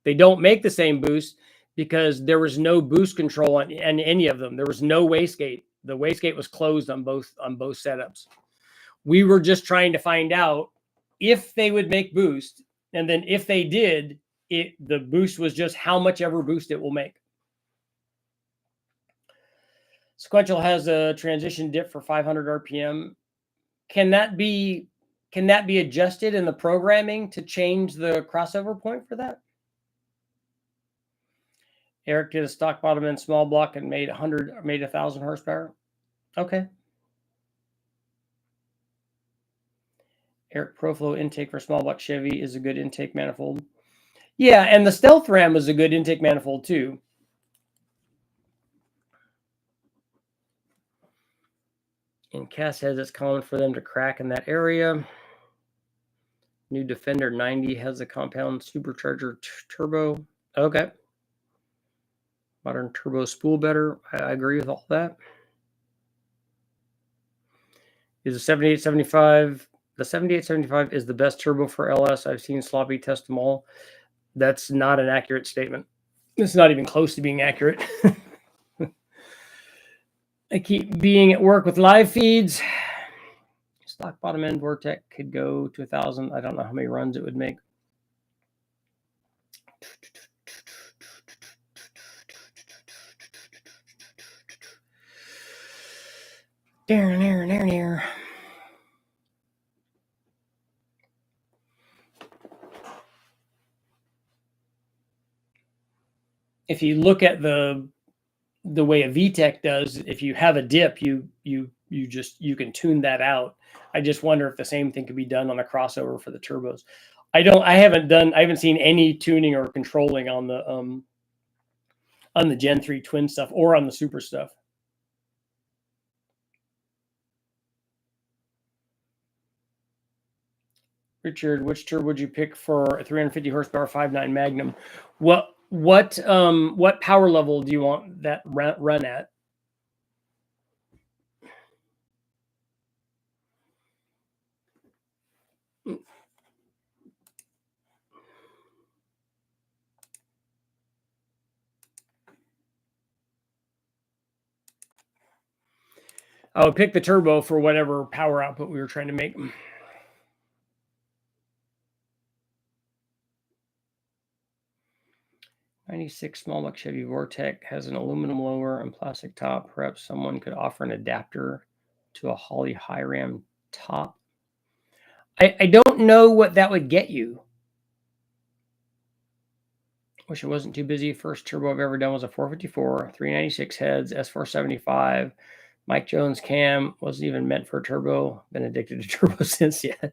They don't make the same boost because there was no boost control on any of them. There was no wastegate. The wastegate was closed on both setups. We were just trying to find out if they would make boost, and then if they did, the boost was just how much ever boost it will make. Sequential has a transition dip for 500 RPM. Can that be adjusted in the programming to change the crossover point for that? Eric did a stock bottom end small block and made 1,000 horsepower. Okay. Eric Proflow intake for small block Chevy is a good intake manifold. Yeah, and the Stealth Ram is a good intake manifold too. In cast heads, it's common for them to crack in that area. New Defender 90 has a compound supercharger turbo. Okay. Modern turbo spool better. I agree with all that. Is the 7875? The 7875 is the best turbo for LS. I've seen Sloppy test them all. That's not an accurate statement. It's not even close to being accurate. I keep being at work with live feeds. Stock bottom end Vortec could go to 1,000. I don't know how many runs it would make. There. If you look at the way a VTEC does, if you have a dip, you can tune that out. I just wonder if the same thing could be done on a crossover for the turbos. I haven't seen any tuning or controlling on the Gen 3 twin stuff or on the super stuff. Richard, which turbo would you pick for a 350 horsepower 5.9 Magnum? What power level do you want that run at? I would pick the turbo for whatever power output we were trying to make. '96 small block Chevy Vortec has an aluminum lower and plastic top. Perhaps someone could offer an adapter to a Holley high ram top. I don't know what that would get you. Wish it wasn't too busy. First turbo I've ever done was a 454, 396 heads, S475. Mike Jones cam wasn't even meant for a turbo. Been addicted to turbo since yet.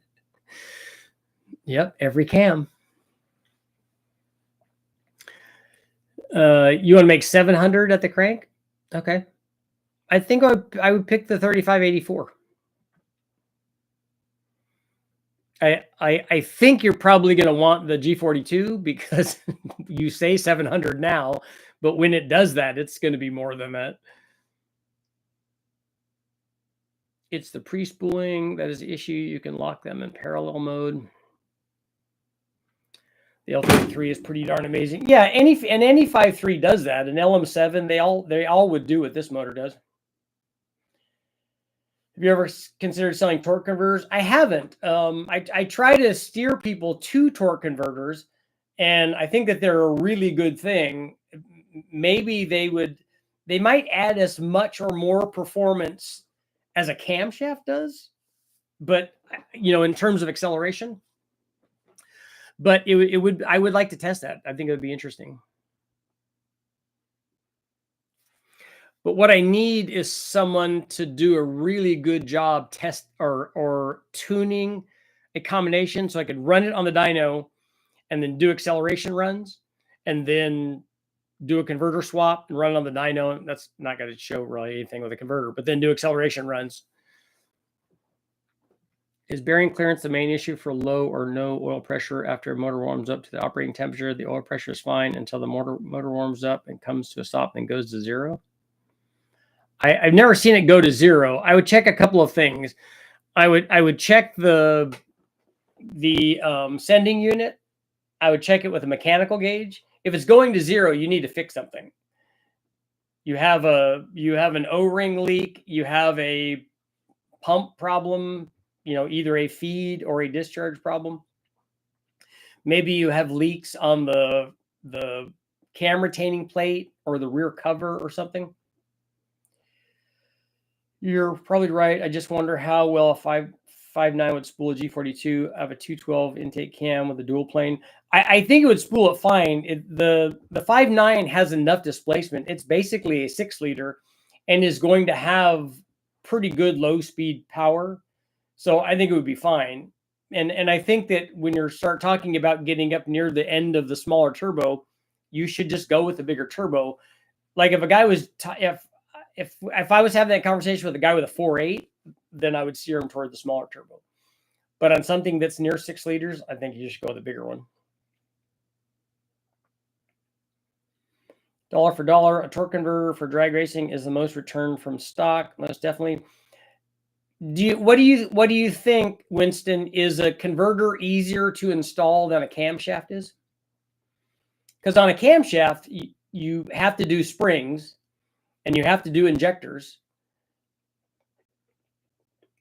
Yep, every cam. You want to make 700 at the crank? Okay. I think I would pick the 3584. I think you're probably going to want the G42 because you say 700 now, but when it does that, it's going to be more than that. It's the pre-spooling that is the issue. You can lock them in parallel mode. The L33 is pretty darn amazing. Yeah, any 5.3 does that. An LM7, they all would do what this motor does. Have you ever considered selling torque converters? I haven't. I try to steer people to torque converters, and I think that they're a really good thing. Maybe they might add as much or more performance as a camshaft does, but in terms of acceleration. But I would like to test that. I think it would be interesting. But what I need is someone to do a really good job test or tuning a combination so I could run it on the dyno and then do acceleration runs and then do a converter swap and run it on the dyno. That's not going to show really anything with a converter, but then do acceleration runs. Is bearing clearance the main issue for low or no oil pressure after a motor warms up to the operating temperature? The oil pressure is fine until the motor warms up and comes to a stop and goes to zero. I've never seen it go to zero. I would check a couple of things. I would check the sending unit. I would check it with a mechanical gauge. If it's going to zero, you need to fix something. You have an O-ring leak. You have a pump problem. Either a feed or a discharge problem. Maybe you have leaks on the cam retaining plate or the rear cover or something. You're probably right. I just wonder how well a 5.9 would spool a G42. I have a 212 intake cam with a dual plane. I think it would spool it fine. The 5.9 has enough displacement. It's basically a 6-liter and is going to have pretty good low speed power. So I think it would be fine. And I think that when you start talking about getting up near the end of the smaller turbo, you should just go with the bigger turbo. Like if a guy was if I was having that conversation with a guy with a 4.8, then I would steer him toward the smaller turbo. But on something that's near 6 liters, I think you should go with the bigger one. Dollar for dollar, a torque converter for drag racing is the most return from stock, most definitely. What do you think, Winston? Is a converter easier to install than a camshaft is? Because on a camshaft, you have to do springs, and you have to do injectors,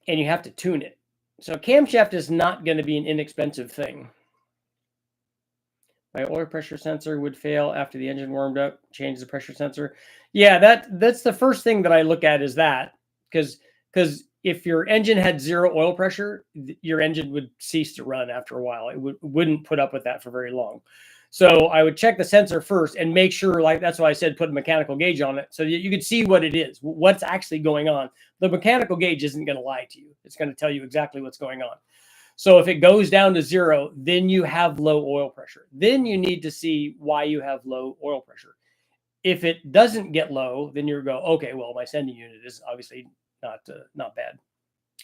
and you have to tune it. So a camshaft is not going to be an inexpensive thing. My oil pressure sensor would fail after the engine warmed up. Change the pressure sensor. Yeah, that's the first thing that I look at is that, because if your engine had 0 oil pressure, your engine would cease to run after a while. It wouldn't put up with that for very long. So I would check the sensor first and make sure, like that's why I said put a mechanical gauge on it so that you could see what it is, what's actually going on. The mechanical gauge isn't going to lie to you. It's going to tell you exactly what's going on. So if it goes down to 0, then you have low oil pressure. Then you need to see why you have low oil pressure. If it doesn't get low, then you go, okay, well, my sending unit is obviously not bad.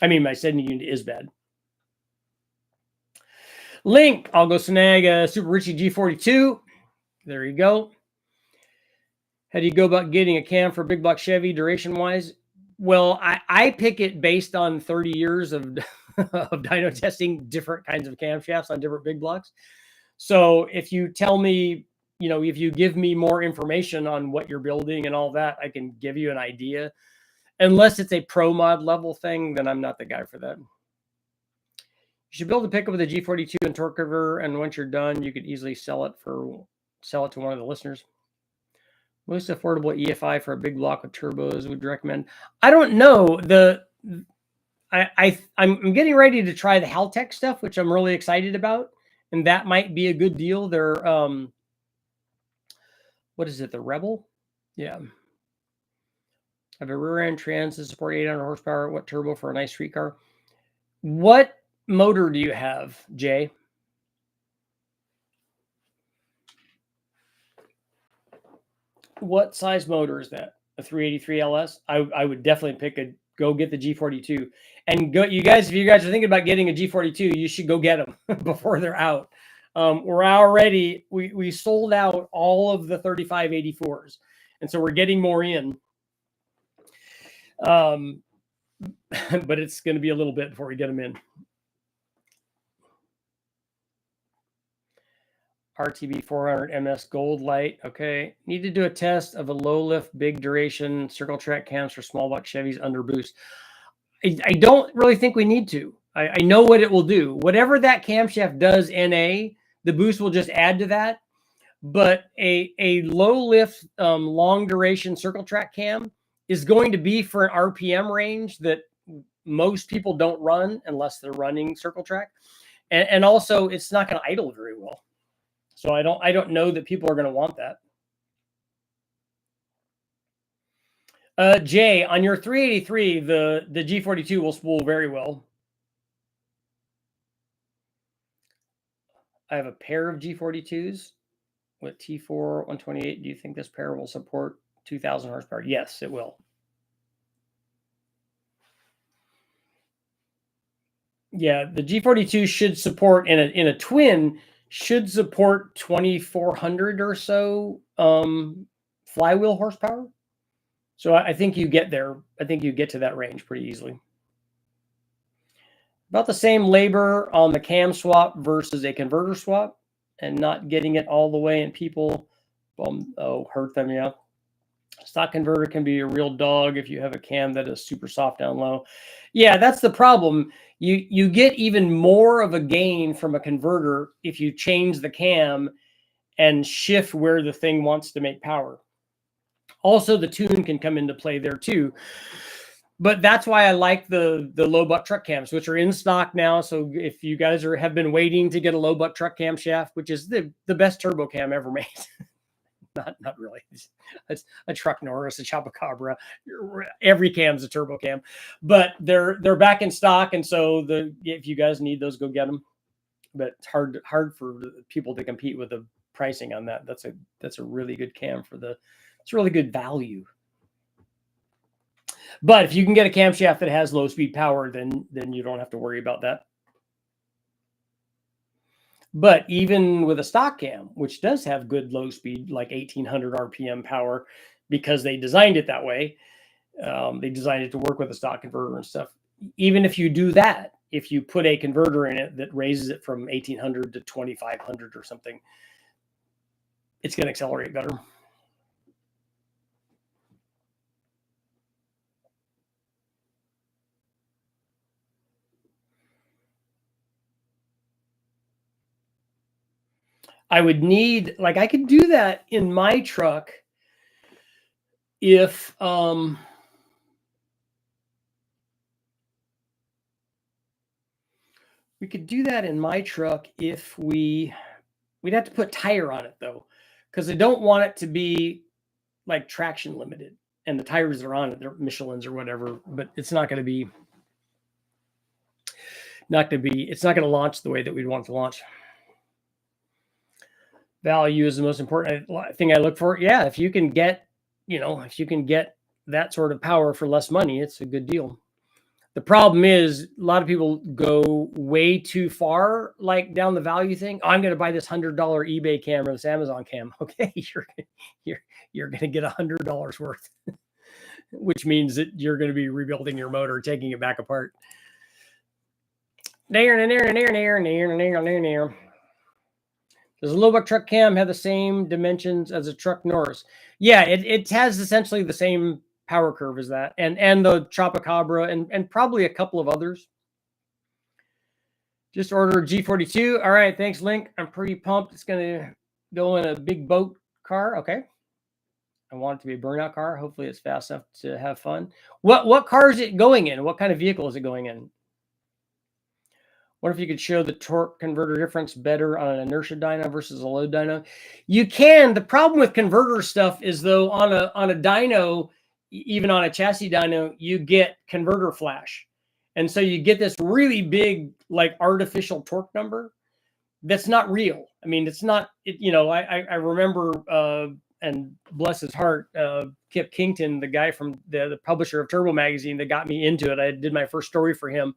I mean, my sending unit is bad. Link, I'll go snag a Super Richie G42. There you go. How do you go about getting a cam for a big block Chevy duration-wise? Well, I pick it based on 30 years of, of dyno testing different kinds of camshafts on different big blocks. So if you tell me, you know, if you give me more information on what you're building and all that, I can give you an idea. Unless it's a pro mod level thing, then I'm not the guy for that. You should build a pickup with a G42 and torque converter, and once you're done, you could easily sell it to one of the listeners. Most affordable EFI for a big block with turbos would you recommend? I don't know. I'm getting ready to try the Haltech stuff, which I'm really excited about, and that might be a good deal. They're what is it? The Rebel? Yeah. I have a rear end trans to support 800 horsepower. What turbo for a nice street car? What motor do you have, Jay? What size motor is that? A 383 LS? I would definitely go get the G42. And go, you guys, if you guys are thinking about getting a G42, you should go get them before they're out. We're already, we sold out all of the 3584s. And so we're getting more in. But it's going to be a little bit before we get them in. RTB 400 MS Gold Light. Okay. Need to do a test of a low lift, big duration circle track cams for small block Chevys under boost. I don't really think we need to. I know what it will do. Whatever that camshaft does NA, the boost will just add to that. But a low lift, long duration circle track cam is going to be for an RPM range that most people don't run unless they're running circle track. And also it's not going to idle very well. So I don't know that people are going to want that. Jay, on your 383, the G42 will spool very well. I have a pair of G42s with T4 128. Do you think this pair will support 2,000 horsepower? Yes, it will. Yeah, the G42 should support in a twin should support 2,400 or so flywheel horsepower. So I think you get there. I think you get to that range pretty easily. About the same labor on the cam swap versus a converter swap, and not getting it all the way, and people hurt them. Yeah, stock converter can be a real dog if you have a cam that is super soft down low. Yeah, that's the problem. You get even more of a gain from a converter if you change the cam and shift where the thing wants to make power. Also, the tune can come into play there too. But that's why I like the low butt truck cams, which are in stock now. So if you guys have been waiting to get a low butt truck camshaft, which is the best turbo cam ever made. Not really. It's a Truck Norris, a Chupacabra. Every cam's a turbo cam, but they're back in stock. And so if you guys need those, go get them. But it's hard for people to compete with the pricing on that. That's a really good cam it's really good value. But if you can get a camshaft that has low speed power, then you don't have to worry about that. But even with a stock cam, which does have good low speed, like 1800 RPM power, because they designed it that way, they designed it to work with a stock converter and stuff. Even if you do that, if you put a converter in it that raises it from 1800 to 2500 or something, it's going to accelerate better. I would need, like, I could do that in my truck if we could do that in my truck if we'd have to put tire on it though, because I don't want it to be like traction limited, and the tires that are on it, they're Michelin's or whatever, but it's not going to launch the way that we'd want it to launch. Value is the most important thing I look for. Yeah, if you can get that sort of power for less money, it's a good deal. The problem is a lot of people go way too far, like down the value thing. Oh, I'm going to buy this $100 eBay camera, this Amazon cam. Okay, you're going to get $100 worth, which means that you're going to be rebuilding your motor, taking it back apart. Does a low buck truck cam have the same dimensions as a truck Norris? Yeah, it has essentially the same power curve as that, and the Chupacabra, and probably a couple of others. Just ordered G42. All right, thanks, Link. I'm pretty pumped. It's gonna go in a big boat car. Okay. I want it to be a burnout car. Hopefully it's fast enough to have fun. What car is it going in? What kind of vehicle is it going in? What if you could show the torque converter difference better on an inertia dyno versus a load dyno? You can. The problem with converter stuff is, though, on a dyno, even on a chassis dyno, you get converter flash. And so you get this really big, like, artificial torque number that's not real. I mean, it's not, I remember, and bless his heart, Kip Kington, the guy from the publisher of Turbo Magazine that got me into it. I did my first story for him.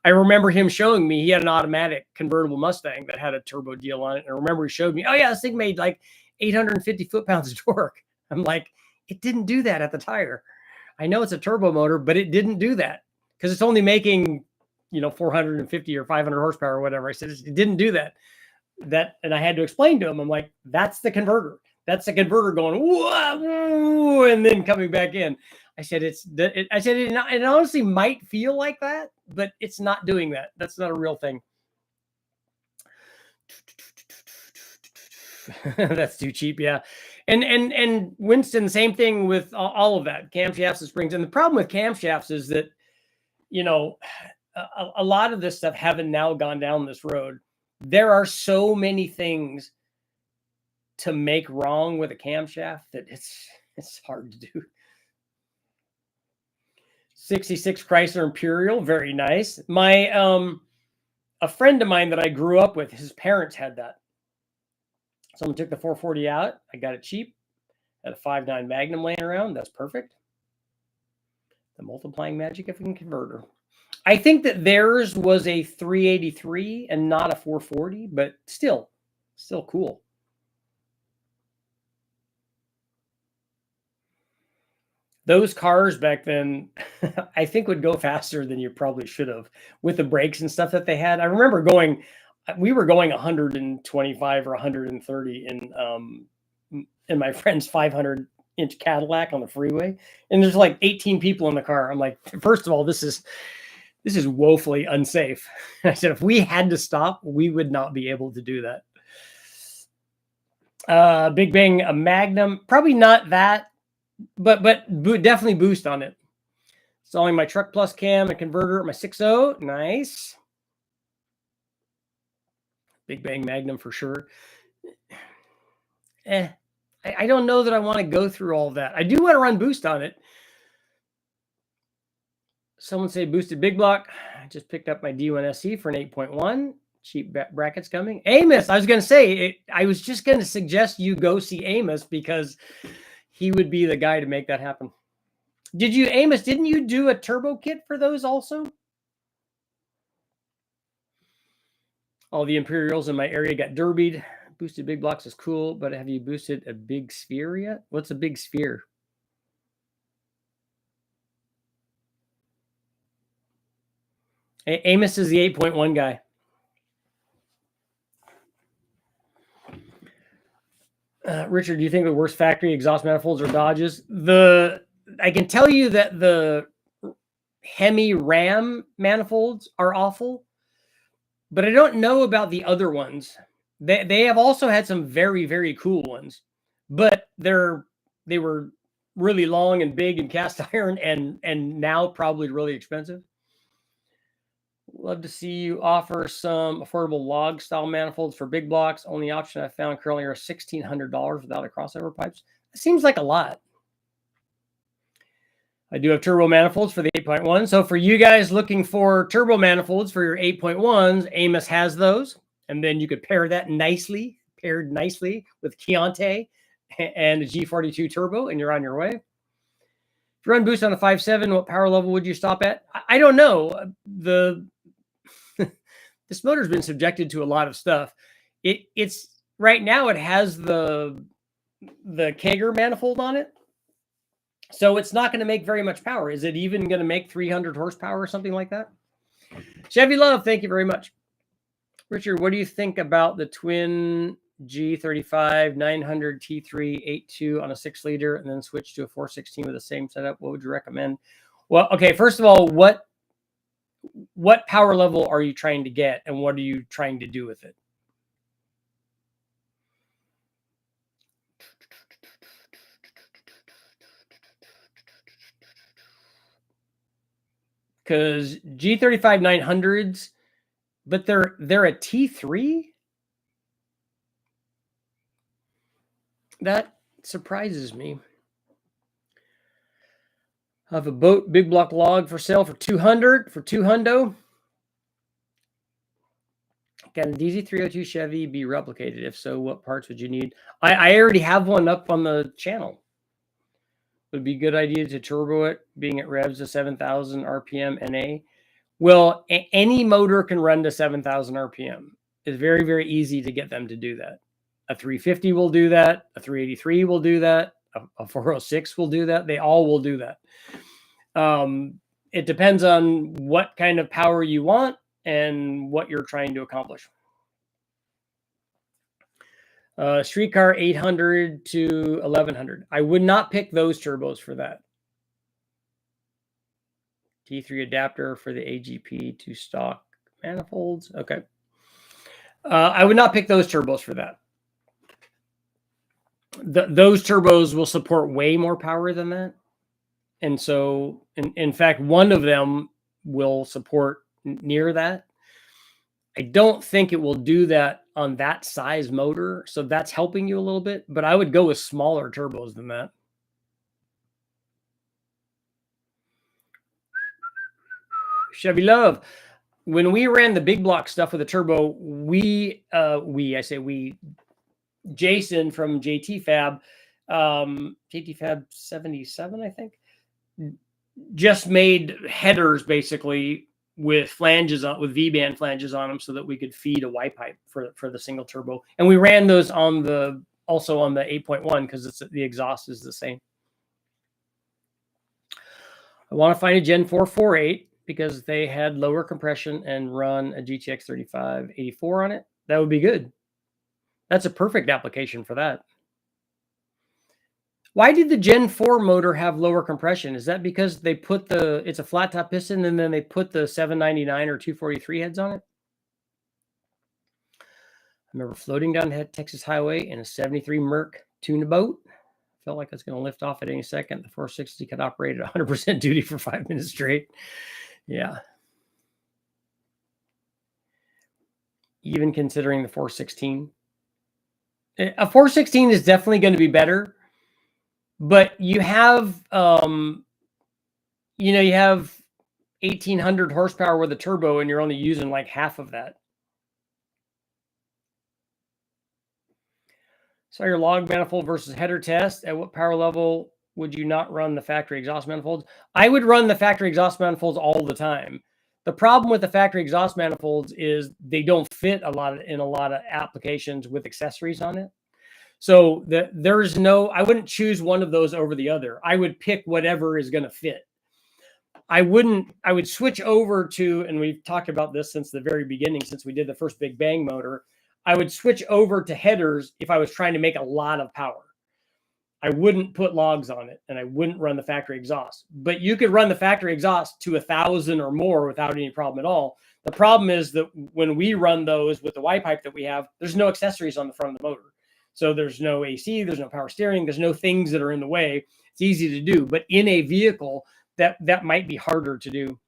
I remember him showing me, he had an automatic convertible Mustang that had a turbo deal on it. And I remember he showed me, oh yeah, this thing made like 850 foot-pounds of torque. I'm like, it didn't do that at the tire. I know it's a turbo motor, but it didn't do that because it's only making, 450 or 500 horsepower or whatever. I said, it didn't do that. And I had to explain to him, I'm like, that's the converter. That's the converter going, whoa, and then coming back in. I said, it honestly might feel like that, but it's not doing that. That's not a real thing. That's too cheap. Yeah. And Winston, same thing with all of that, camshafts and springs. And the problem with camshafts is that, a lot of this stuff haven't now gone down this road. There are so many things to make wrong with a camshaft that it's hard to do. 66 Chrysler Imperial, very nice. My a friend of mine that I grew up with, his parents had that. Someone took the 440 out. I got it cheap. Had a 5.9 Magnum laying around. That's perfect. The multiplying magic of a converter. I think that theirs was a 383 and not a 440, but still cool. Those cars back then, I think, would go faster than you probably should have with the brakes and stuff that they had. I remember we were going 125 or 130 in my friend's 500-inch Cadillac on the freeway, and there's like 18 people in the car. I'm like, first of all, this is woefully unsafe. I said, if we had to stop, we would not be able to do that. Big Bang, a Magnum, probably not that. But definitely boost on it. Installing my Truck Plus cam and converter at my 6.0. Nice. Big Bang Magnum for sure. I don't know that I want to go through all that. I do want to run boost on it. Someone say boosted big block. I just picked up my D1 SE for an 8.1. Cheap brackets coming. Amos, I was going to say, I was just going to suggest you go see Amos because he would be the guy to make that happen. Amos, didn't you do a turbo kit for those also? All the Imperials in my area got derbied. Boosted big blocks is cool, but have you boosted a big sphere yet? What's a big sphere? Amos is the 8.1 guy. Richard, do you think the worst factory exhaust manifolds are Dodges? I can tell you that the Hemi Ram manifolds are awful, but I don't know about the other ones. They have also had some very, very cool ones, but they were really long and big and cast iron and now probably really expensive. Love to see you offer some affordable log style manifolds for big blocks. Only option I found currently are $1,600 without a crossover pipes. It seems like a lot. I do have turbo manifolds for the 8.1. So for you guys looking for turbo manifolds for your 8.1s, Amos has those. And then you could pair that paired nicely with Chianti and a G42 turbo, and you're on your way. If you run boost on a 5.7, what power level would you stop at? I don't know. This motor's been subjected to a lot of stuff. It's right now it has the Kager manifold on it, so it's not going to make very much power. Is it even going to make 300 horsepower or something like that? Chevy Love, thank you very much. Richard, what do you think about the twin G35 900 T3 8.2 on a 6-liter and then switch to a 416 with the same setup? What would you recommend? Well, okay, first of all, what power level are you trying to get, and what are you trying to do with it? Because G35 900s, but they're a T3? That surprises me. I have a boat big block log for sale for 200 for 200. Can a DZ302 Chevy be replicated? If so, what parts would you need? I already have one up on the channel. Would be a good idea to turbo it, being at revs to 7,000 RPM NA. Well, any motor can run to 7,000 RPM. It's very, very easy to get them to do that. A 350 will do that. A 383 will do that. A 406 will do that. They all will do that. It depends on what kind of power you want and what you're trying to accomplish. Streetcar 800 to 1100. I would not pick those turbos for that. T3 adapter for the AGP to stock manifolds. Okay. I would not pick those turbos for that. Those turbos will support way more power than that. And so, in fact, one of them will support near that. I don't think it will do that on that size motor. So that's helping you a little bit. But I would go with smaller turbos than that. Chevy Love. When we ran the big block stuff with a turbo, Jason from JT Fab, JT Fab 77, I think, just made headers basically with flanges on, with V-band flanges on them, so that we could feed a Y pipe for the single turbo. And we ran those on also on the 8.1 because the exhaust is the same. I want to find a Gen 4 4.8 because they had lower compression and run a GTX 3584 on it. That would be good. That's a perfect application for that. Why did the Gen 4 motor have lower compression? Is that because they put it's a flat top piston and then they put the 799 or 243 heads on it? I remember floating down the Texas highway in a 73 Merc tuna boat. Felt like I was going to lift off at any second. The 460 could operate at 100% duty for 5 minutes straight. Yeah. Even considering the 416. A 416 is definitely going to be better. But you have, you have 1,800 horsepower with a turbo, and you're only using like half of that. So your log manifold versus header test. At what power level would you not run the factory exhaust manifolds? I would run the factory exhaust manifolds all the time. The problem with the factory exhaust manifolds is they don't fit in a lot of applications with accessories on it. So there's no, I wouldn't choose one of those over the other. I would pick whatever is going to fit. I would switch over to, and we've talked about this since the very beginning, since we did the first Big Bang motor, I would switch over to headers if I was trying to make a lot of power. I wouldn't put logs on it, and I wouldn't run the factory exhaust. But you could run the factory exhaust to 1,000 or more without any problem at all. The problem is that when we run those with the Y pipe that we have, there's no accessories on the front of the motor. So there's no AC, there's no power steering, there's no things that are in the way. It's easy to do, but in a vehicle, that might be harder to do.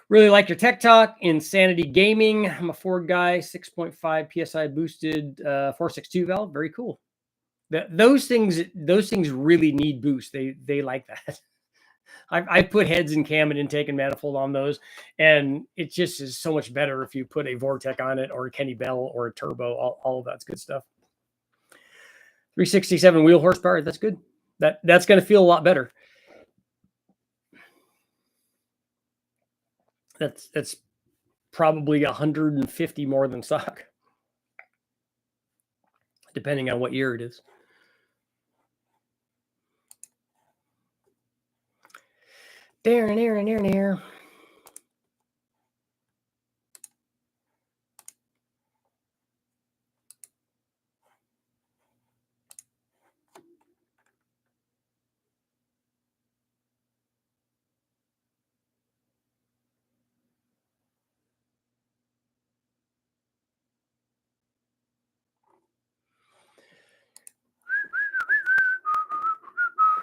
Really like your tech talk. Insanity Gaming. I'm a Ford guy, 6.5 PSI boosted 462 valve. Very cool. Those things really need boost. They like that. I put heads and cam and intake and manifold on those, and it just is so much better if you put a Vortec on it or a Kenny Bell or a turbo. All of that's good stuff. 367 wheel horsepower. That's good. That's going to feel a lot better. That's probably 150 more than stock, depending on what year it is. There.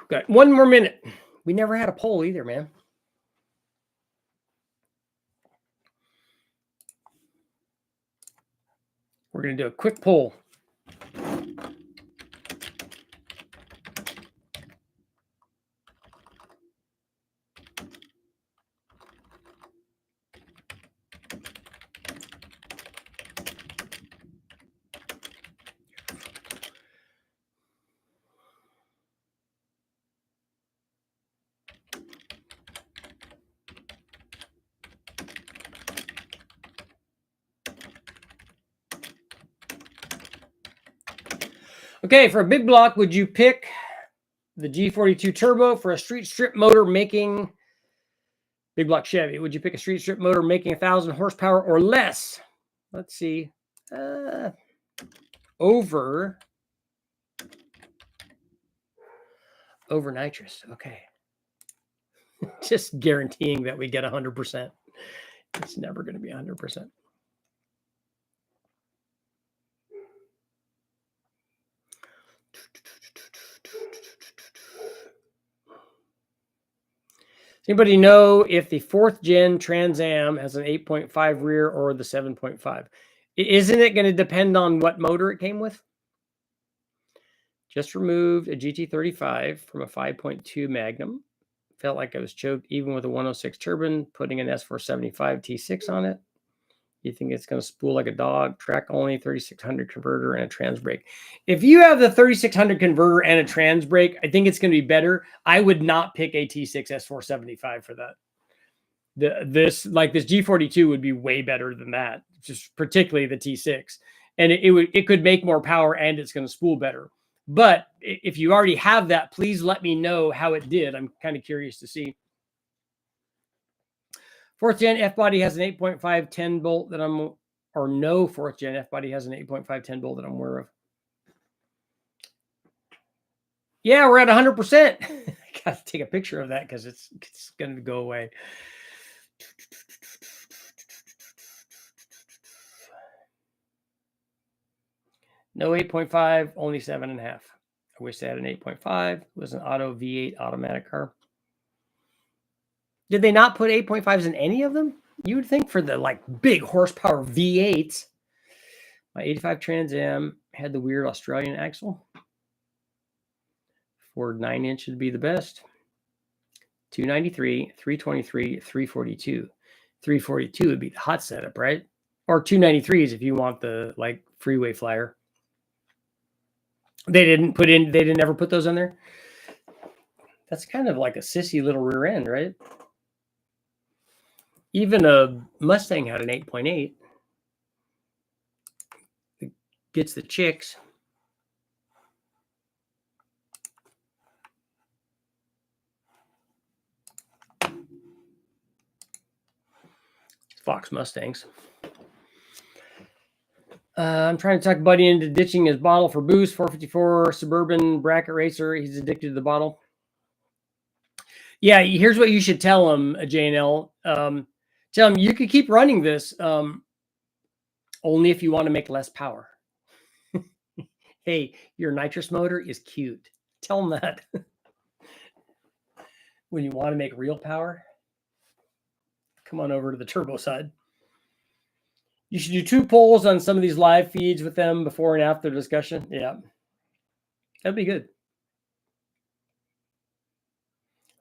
Got 1 more minute. We never had a poll either, man. We're going to do a quick poll. Okay, for a big block, would you pick the G42 Turbo for a street strip motor making big block Chevy? Would you pick a street strip motor making 1,000 horsepower or less? Let's see. Over nitrous. Okay. Just guaranteeing that we get 100%. It's never going to be 100%. Anybody know if the 4th gen Trans Am has an 8.5 rear or the 7.5? Isn't it going to depend on what motor it came with? Just removed a GT35 from a 5.2 Magnum. Felt like I was choked even with a 106 turbine, putting an S475 T6 on it. You think it's going to spool like a dog? Track only, 3600 converter and a trans brake. If you have the 3600 converter and a trans brake, I think it's going to be better. I would not pick a T6 S475 for that. This G42 would be way better than that, just particularly the T6. And it could make more power and it's going to spool better. But if you already have that, please let me know how it did. I'm kind of curious to see. 4th gen F-body has an 8.5 10 bolt that no 4th gen F-body has an 8.5 10 bolt that I'm aware of. Yeah, we're at 100%. I got to take a picture of that because it's going to go away. No 8.5, only 7.5. I wish they had an 8.5. It was an auto V8 automatic car. Did they not put 8.5s in any of them? You would think for the big horsepower V8s. My 85 Trans Am had the weird Australian axle. Ford 9-inch would be the best. 293, 323, 342. 342 would be the hot setup, right? Or 293s if you want the freeway flyer. They didn't ever put those in there. That's kind of like a sissy little rear end, right? Even a Mustang had an 8.8. It gets the chicks. Fox Mustangs. I'm trying to talk Buddy into ditching his bottle for boost. 454 Suburban bracket racer. He's addicted to the bottle. Yeah, here's what you should tell him, J&L. Tell him you could keep running this only if you want to make less power. Hey, your nitrous motor is cute. Tell him that. When you want to make real power, come on over to the turbo side. You should do 2 polls on some of these live feeds with them before and after discussion. Yeah, that'd be good.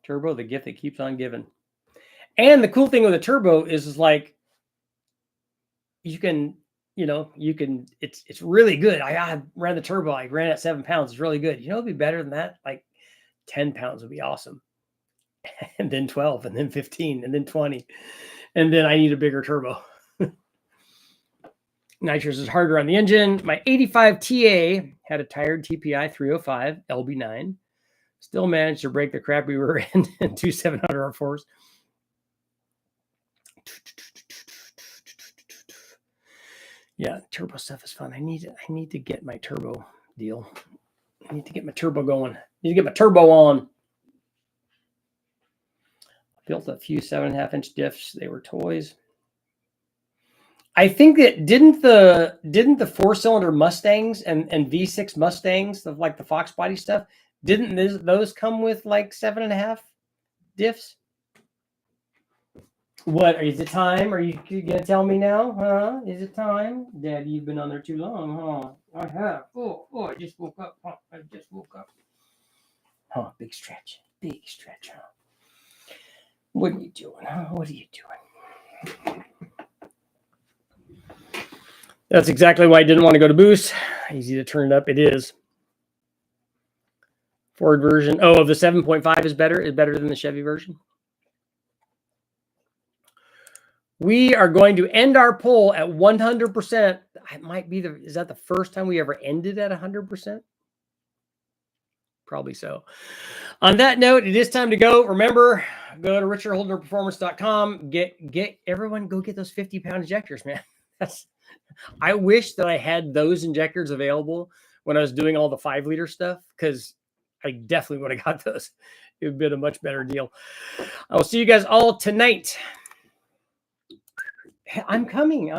Turbo, the gift that keeps on giving. And the cool thing with a turbo is you can, it's really good. I ran the turbo. I ran at 7 pounds. It's really good. It'd be better than that. 10 pounds would be awesome. And then 12, and then 15, and then 20. And then I need a bigger turbo. Nitrous is harder on the engine. My 85 TA had a tired TPI 305 LB9. Still managed to break the crap we were in 2 700 R4s. Yeah, turbo stuff is fun. I need to get my turbo deal. I need to get my turbo going. I need to get my turbo on. Built a few 7.5-inch diffs. They were toys. I think that didn't the 4-cylinder Mustangs and V6 Mustangs, like the Fox body stuff, didn't those come with like 7.5 diffs? What, is it time? Are you gonna tell me now? Huh? Is it time? Daddy, you've been on there too long, huh? I have. Oh, I just woke up. Huh? I just woke up. Huh? Big stretch, huh? What are you doing? Huh? What are you doing? That's exactly why I didn't want to go to Boost. Easy to turn it up. It is. Ford version. Oh, the 7.5 is better. Is better than the Chevy version. We are going to end our poll at 100%. It might be is that the first time we ever ended at 100%? Probably so. On that note, it is time to go. Remember, go to richardholderperformance.com. Get everyone, go get those 50-pound injectors, man. I wish that I had those injectors available when I was doing all the 5-liter stuff, because I definitely would have got those. It would have been a much better deal. I will see you guys all tonight. I'm coming.